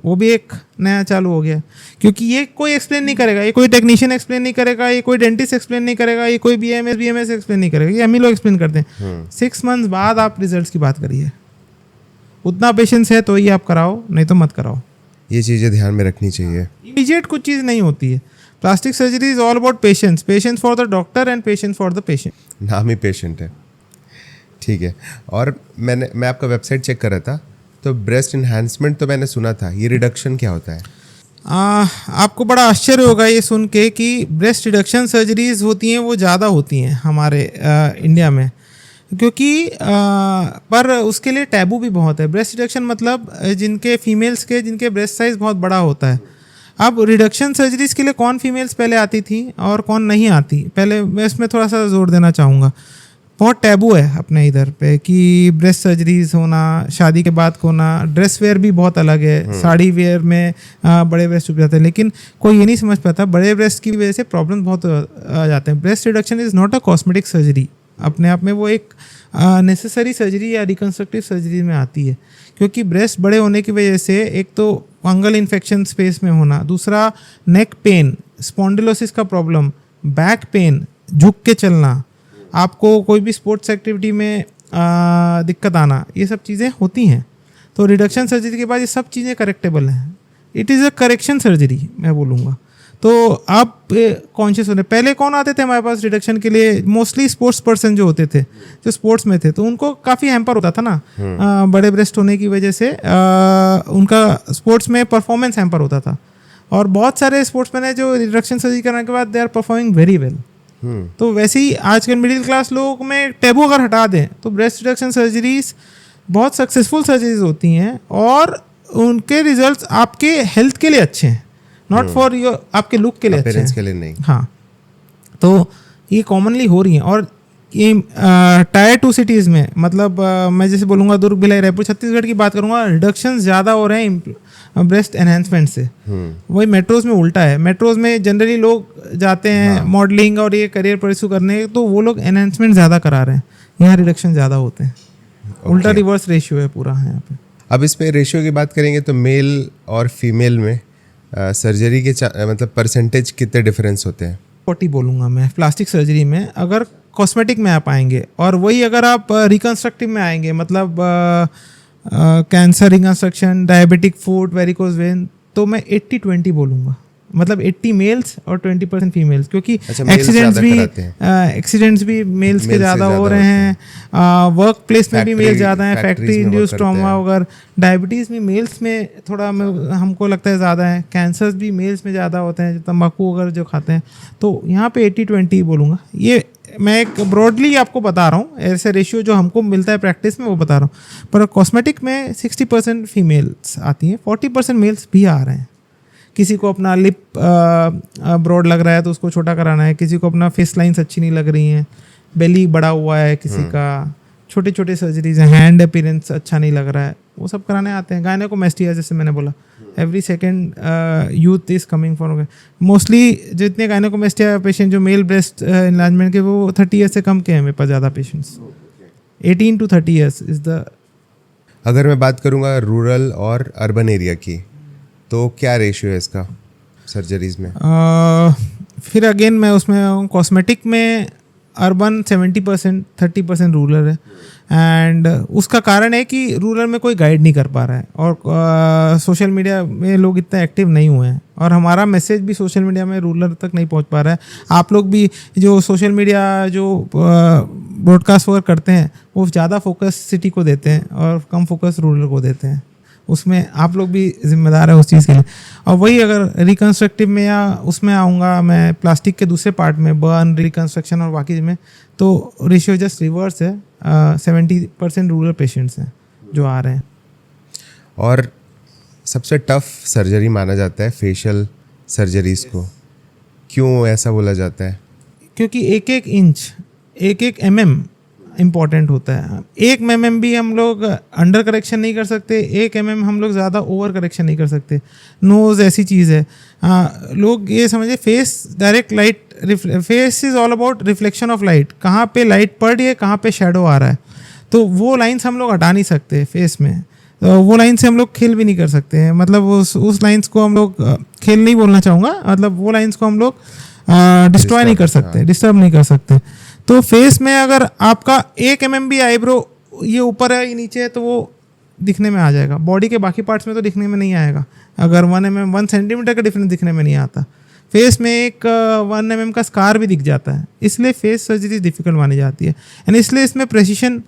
वो भी एक नया चालू हो गया। क्योंकि ये कोई एक्सप्लेन नहीं करेगा, ये कोई टेक्नीशियन एक्सप्लेन नहीं करेगा, ये कोई डेंटिस्ट एक्सप्लेन नहीं करेगा, ये कोई BMS एक्सप्लेन नहीं करेगा, ये हम ही लोग एक्सप्लेन करते हैं। 6 months बाद आप रिजल्ट्स की बात करिए। उतना पेशेंस है तो ही आप कराओ, नहीं तो मत कराओ। ये चीज़ें ध्यान में रखनी चाहिए। इमीडिएट कुछ चीज़ नहीं होती है। Plastic surgery is all about patience for the doctor and patience for the patient. नाम ही पेशेंट है, ठीक है। और मैं आपका वेबसाइट चेक कर रहा था, तो ब्रेस्ट इन्हांसमेंट तो मैंने सुना था, ये रिडक्शन क्या होता है? आपको बड़ा आश्चर्य होगा ये सुन के कि ब्रेस्ट रिडक्शन सर्जरीज होती हैं वो ज़्यादा होती हैं हमारे इंडिया में, क्योंकि पर उसके लिए टैबू भी बहुत है। ब्रेस्ट रिडक्शन मतलब जिनके फीमेल्स के जिनके ब्रेस्ट साइज़ बहुत बड़ा होता है। अब रिडक्शन सर्जरीज के लिए कौन फीमेल्स पहले आती थी और कौन नहीं आती, पहले मैं इसमें थोड़ा सा जोर देना चाहूँगा। बहुत टैबू है अपने इधर पे कि ब्रेस्ट सर्जरीज होना, शादी के बाद होना। ड्रेस वेयर भी बहुत अलग है, साड़ी वेयर में बड़े ब्रेस्ट छुप जाते हैं, लेकिन कोई ये नहीं समझ पाता बड़े ब्रेस्ट की वजह से प्रॉब्लम बहुत आ जाते हैं। Breast reduction is not a cosmetic surgery, अपने आप में वो एक नेसेसरी सर्जरी या रिकन्स्ट्रक्टिव सर्जरी में आती है। क्योंकि ब्रेस्ट बड़े होने की वजह से एक तो फंगल इन्फेक्शन स्पेस में होना, दूसरा नेक पेन, स्पॉन्डिलोसिस का प्रॉब्लम, बैक पेन, झुक के चलना, आपको कोई भी स्पोर्ट्स एक्टिविटी में दिक्कत आना, ये सब चीज़ें होती हैं। तो रिडक्शन सर्जरी के बाद ये सब चीज़ें करेक्टेबल हैं। It is a correction surgery मैं बोलूँगा। तो आप कॉन्शियस होने पहले कौन आते थे हमारे पास रिडक्शन के लिए, मोस्टली स्पोर्ट्स पर्सन जो होते थे, जो स्पोर्ट्स में थे, तो उनको काफ़ी हैम्पर होता था ना बड़े ब्रेस्ट होने की वजह से उनका स्पोर्ट्स में परफॉर्मेंस हैम्पर होता था। और बहुत सारे स्पोर्ट्समैन है जो रिडक्शन सर्जरी करने के बाद they are performing very well. तो वैसे ही आजकल मिडिल क्लास लोग में टैबू अगर हटा दें तो ब्रेस्ट रिडक्शन सर्जरीज बहुत सक्सेसफुल सर्जरीज होती हैं और उनके रिजल्ट्स आपके हेल्थ के लिए अच्छे हैं, नॉट फॉर योर आपके लुक के लिए अच्छे हैं, के लिए नहीं। हाँ, तो ये कॉमनली हो रही हैं। और ये टायर 2 सिटीज़ में मतलब मैं जैसे बोलूँगा दुर्ग, भिलाई, रायपुर, छत्तीसगढ़ की बात करूँगा, रिडक्शन ज़्यादा हो रहे हैं ब्रेस्ट एनहेंसमेंट से। वही मेट्रोज़ में उल्टा है। मेट्रोज़ में जनरली लोग जाते हैं मॉडलिंग और ये करियर परस्यू करने, तो वो लोग एनहेंसमेंट ज़्यादा करा रहे हैं, यहाँ रिडक्शन ज़्यादा होते हैं। उल्टा रिवर्स रेशियो है पूरा यहाँ पे। अब इस पे रेशियो की बात करेंगे तो मेल और फीमेल में सर्जरी के मतलब परसेंटेज कितने डिफरेंस होते हैं? 40 बोलूँगा मैं प्लास्टिक सर्जरी में, अगर कॉस्मेटिक में आप आएंगे। और वही अगर आप रिकन्स्ट्रक्टिव में आएंगे, मतलब cancer reconstruction, diabetic foot, varicose vein, तो मैं 80-20 बोलूँगा, मतलब 80 मेल्स और 20% फीमेल्स, क्योंकि एक्सीडेंट्स भी मेल्स के ज़्यादा हो रहे हैं, वर्क प्लेस में भी मेल ज़्यादा हैं, फैक्ट्री इंड्यूस्ड ट्रॉमा वगैरह, डायबिटीज़ भी मेल्स में थोड़ा हमको लगता है ज़्यादा है, कैंसर्स भी मेल्स में ज़्यादा होते हैं, तंबाकू वगैरह जो खाते हैं। तो यहाँ पे 80-20 बोलूँगा। ये मैं एक ब्रॉडली आपको बता रहा हूँ, ऐसे रेशियो जो हमको मिलता है प्रैक्टिस में वो बता रहा हूँ। पर कॉस्मेटिक में 60% फीमेल्स आती हैं, 40% मेल्स भी आ रहे हैं। किसी को अपना लिप ब्रॉड लग रहा है तो उसको छोटा कराना है, किसी को अपना फेस लाइन्स अच्छी नहीं लग रही हैं, बेली बड़ा हुआ है किसी का, छोटे छोटे सर्जरीज हैं, हैंड अपीयरेंस अच्छा नहीं लग रहा है, वो सब कराने आते हैं। गायनेकोमेस्टिया जैसे मैंने बोला, every second youth is coming for, mostly जितने गायनेकोमेस्टिया पेशेंट जो मेल ब्रेस्ट इनलार्जमेंट के, वो 30 ईयर्स से कम के हैं मेरे पास ज़्यादा patients. 18 to 30 years is the. अगर मैं बात करूँगा रूरल और अर्बन एरिया की, तो क्या रेशियो है इसका सर्जरीज में? फिर अगेन मैं उसमें कॉस्मेटिक में अर्बन 70%, 30% रूरल है। एंड उसका कारण है कि रूरल में कोई गाइड नहीं कर पा रहा है और सोशल मीडिया में लोग इतना एक्टिव नहीं हुए हैं, और हमारा मैसेज भी सोशल मीडिया में रूरल तक नहीं पहुंच पा रहा है। आप लोग भी जो सोशल मीडिया जो ब्रॉडकास्ट वगैरह करते हैं वो ज़्यादा फोकस सिटी को देते हैं और कम फोकस रूरल को देते हैं, उसमें आप लोग भी जिम्मेदार है उस चीज़ के लिए। और वही अगर रिकन्स्ट्रक्टिव में या उसमें आऊँगा मैं प्लास्टिक के दूसरे पार्ट में, बर्न, रिकन्स्ट्रक्शन और बाकी में, तो रेशियो जस्ट रिवर्स है। 70% रूरल पेशेंट्स हैं जो आ रहे हैं। और सबसे टफ सर्जरी माना जाता है फेशियल सर्जरीज को, क्यों ऐसा बोला जाता है? क्योंकि 1-1 इंच, 1-1 mm इम्पॉर्टेंट होता है। 1 mm भी हम लोग अंडर करेक्शन नहीं कर सकते, 1 mm हम लोग ज़्यादा ओवर करेक्शन नहीं कर सकते। नोज़ ऐसी चीज़ है, लोग ये समझे face direct light, face is all about reflection of light, कहाँ पे लाइट पड़ रही है, कहाँ पे शेडो आ रहा है, तो वो लाइन्स हम लोग हटा नहीं सकते फेस में, तो वो लाइन से हम लोग खेल भी नहीं कर सकते हैं। मतलब उस लाइन्स को हम लोग खेल नहीं बोलना चाहूँगा, मतलब वो लाइन्स को हम लोग डिस्ट्रॉय नहीं कर सकते, डिस्टर्ब नहीं कर सकते। तो फेस में अगर आपका 1 mm भी आईब्रो ये ऊपर है ये नीचे है तो वो दिखने में आ जाएगा, बॉडी के बाकी पार्ट्स में तो दिखने में नहीं आएगा। अगर 1 mm 1 सेंटीमीटर का डिफरेंस दिखने में नहीं आता, फेस में एक 1 mm का स्कार भी दिख जाता है, इसलिए फेस सर्जरी डिफिकल्ट मानी जाती है। एंड इसलिए इसमें प्रेसिशन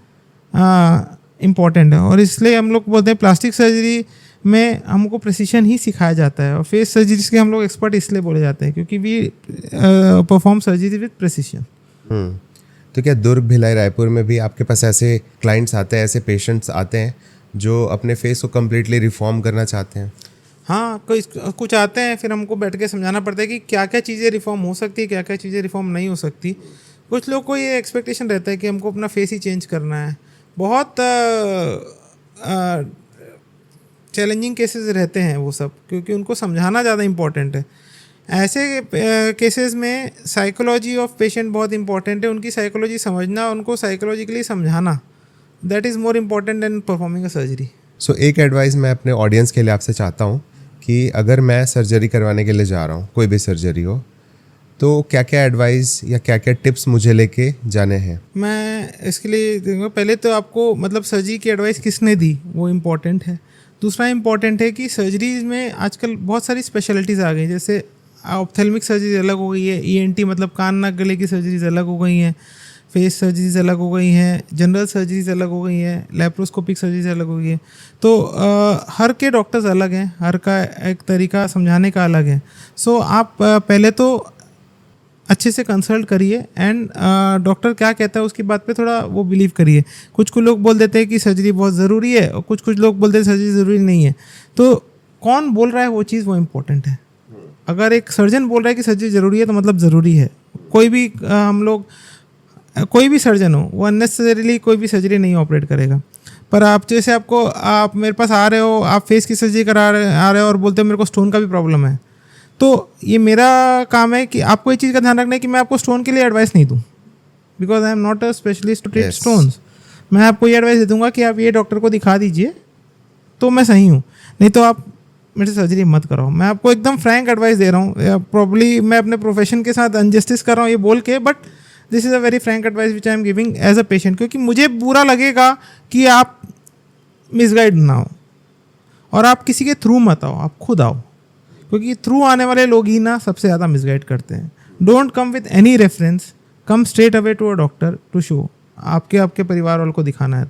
इम्पॉर्टेंट है, और इसलिए हम लोग बोलते हैं प्लास्टिक सर्जरी में हमको प्रेसिशन ही सिखाया जाता है, और फेस सर्जरी के हम लोग एक्सपर्ट इसलिए बोले जाते हैं क्योंकि we perform surgery with precision. तो क्या दुर्ग, भिलाई, रायपुर में भी आपके पास ऐसे क्लाइंट्स आते हैं, ऐसे पेशेंट्स आते हैं जो अपने फेस को कम्प्लीटली रिफॉर्म करना चाहते हैं? हाँ, कुछ आते हैं, फिर हमको बैठ के समझाना पड़ता है कि क्या क्या चीज़ें रिफॉर्म हो सकती है, क्या क्या चीज़ें रिफॉर्म नहीं हो सकती। कुछ लोग को ये एक्सपेक्टेशन रहता है कि हमको अपना फेस ही चेंज करना है। बहुत चैलेंजिंग केसेस रहते हैं वो सब, क्योंकि उनको समझाना ज़्यादा इम्पॉर्टेंट है। ऐसे केसेस में साइकोलॉजी ऑफ पेशेंट बहुत इंपॉर्टेंट है, उनकी साइकोलॉजी समझना, उनको साइकोलॉजिकली समझाना, that is more important than performing a surgery. So एक एडवाइस मैं अपने ऑडियंस के लिए आपसे चाहता हूँ कि अगर मैं सर्जरी करवाने के लिए जा रहा हूँ, कोई भी सर्जरी हो, तो क्या क्या एडवाइस या क्या क्या टिप्स मुझे लेके जाने हैं? मैं इसके लिए पहले तो आपको मतलब सर्जरी की एडवाइस किसने दी वो इम्पॉर्टेंट है। दूसरा इम्पॉर्टेंट है कि सर्जरीज में आजकल बहुत सारी स्पेशलिटीज़ आ गई, जैसे ऑप्थेल्मिक सर्जरीज अलग हो गई है, ENT मतलब कान नाक गले की सर्जरीज अलग हो गई हैं, फेस सर्जरीज अलग हो गई हैं, जनरल सर्जरीज अलग हो गई हैं, लेप्रोस्कोपिक सर्जरीज अलग हो गई है। तो हर के डॉक्टर्स अलग हैं, हर का एक तरीका समझाने का अलग है। सो आप पहले तो अच्छे से कंसल्ट करिए एंड डॉक्टर क्या कहता है उसकी बात पे थोड़ा वो बिलीव करिए। कुछ लोग बोल देते हैं कि सर्जरी बहुत ज़रूरी है और कुछ लोग बोलते हैं सर्जरी ज़रूरी नहीं है। तो कौन बोल रहा है वो चीज़ वो इम्पोर्टेंट है। अगर एक सर्जन बोल रहा है कि सर्जरी ज़रूरी है तो मतलब ज़रूरी है। कोई भी हम लोग कोई भी सर्जन हो वो अननेसेसरीली कोई भी सर्जरी नहीं ऑपरेट करेगा। पर आप जैसे आप मेरे पास आ रहे हो, आप फेस की सर्जरी आ रहे हो और बोलते हो मेरे को स्टोन का भी प्रॉब्लम है, तो ये मेरा काम है कि आपको ये चीज़ का ध्यान रखना है कि मैं आपको स्टोन के लिए एडवाइस नहीं दूँ, because I am not a specialist to treat stones. मैं आपको ये एडवाइस दे दूँगा कि आप ये डॉक्टर को दिखा दीजिए तो मैं सही हूँ, नहीं तो आप मेरे से सर्जरी मत कराओ। मैं आपको एकदम फ्रैंक एडवाइस दे रहा हूँ। प्रॉब्ली मैं अपने प्रोफेशन के साथ अनजस्टिस कर रहा हूँ ये बोल के, but this is a very frank advice which I am giving as a patient, क्योंकि मुझे बुरा लगेगा कि आप मिसगाइड ना हो और आप किसी के थ्रू मत आओ, आप खुद आओ, क्योंकि थ्रू आने वाले लोग ही ना सबसे ज़्यादा मिसगाइड करते हैं। Don't come with any reference, come straight away to a doctor to show. आपके परिवार वालों को दिखाना है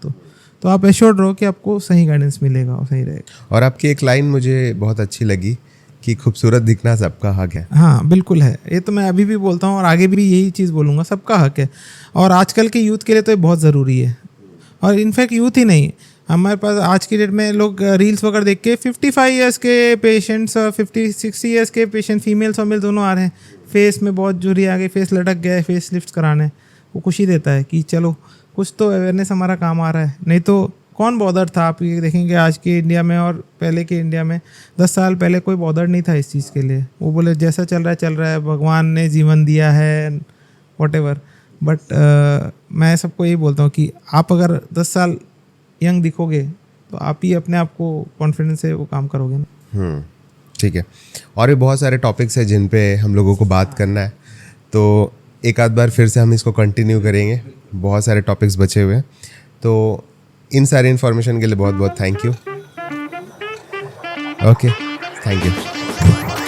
तो आप एश्योर्ड रहो कि आपको सही गाइडेंस मिलेगा और सही रहेगा। और आपकी एक लाइन मुझे बहुत अच्छी लगी कि खूबसूरत दिखना सबका हक है। हाँ बिल्कुल है, ये तो मैं अभी भी बोलता हूँ और आगे भी यही चीज़ बोलूँगा, सबका हक है। और आजकल के यूथ के लिए तो ये बहुत ज़रूरी है। और इनफैक्ट यूथ ही नहीं, हमारे पास आज की डेट में लोग रील्स वगैरह देख के 55 ईयर्स के पेशेंट्स और 50-60 ईयर्स के पेशेंट फीमेल्स और मेल दोनों आ रहे हैं, फेस में बहुत झुर्री आ गई, फेस लटक गया है, फेस लिफ्ट कराने। वो खुशी देता है कि चलो कुछ तो अवेयरनेस हमारा काम आ रहा है। नहीं तो कौन बॉदर था, आप ये देखेंगे आज के इंडिया में और पहले के इंडिया में 10 साल पहले कोई बॉदर नहीं था इस चीज़ के लिए। वो बोले जैसा चल रहा है, भगवान ने जीवन दिया है, वॉटेवर। बट मैं सबको यही बोलता हूँ कि आप अगर 10 साल यंग दिखोगे तो आप ही अपने आप को कॉन्फिडेंस से वो काम करोगे ना। ठीक है। और भी बहुत सारे टॉपिक्स हैं जिन पे हम लोगों को बात करना है, तो एक आध बार फिर से हम इसको कंटिन्यू करेंगे। बहुत सारे टॉपिक्स बचे हुए हैं, तो इन सारी इन्फॉर्मेशन के लिए बहुत बहुत thank you. Okay, thank you.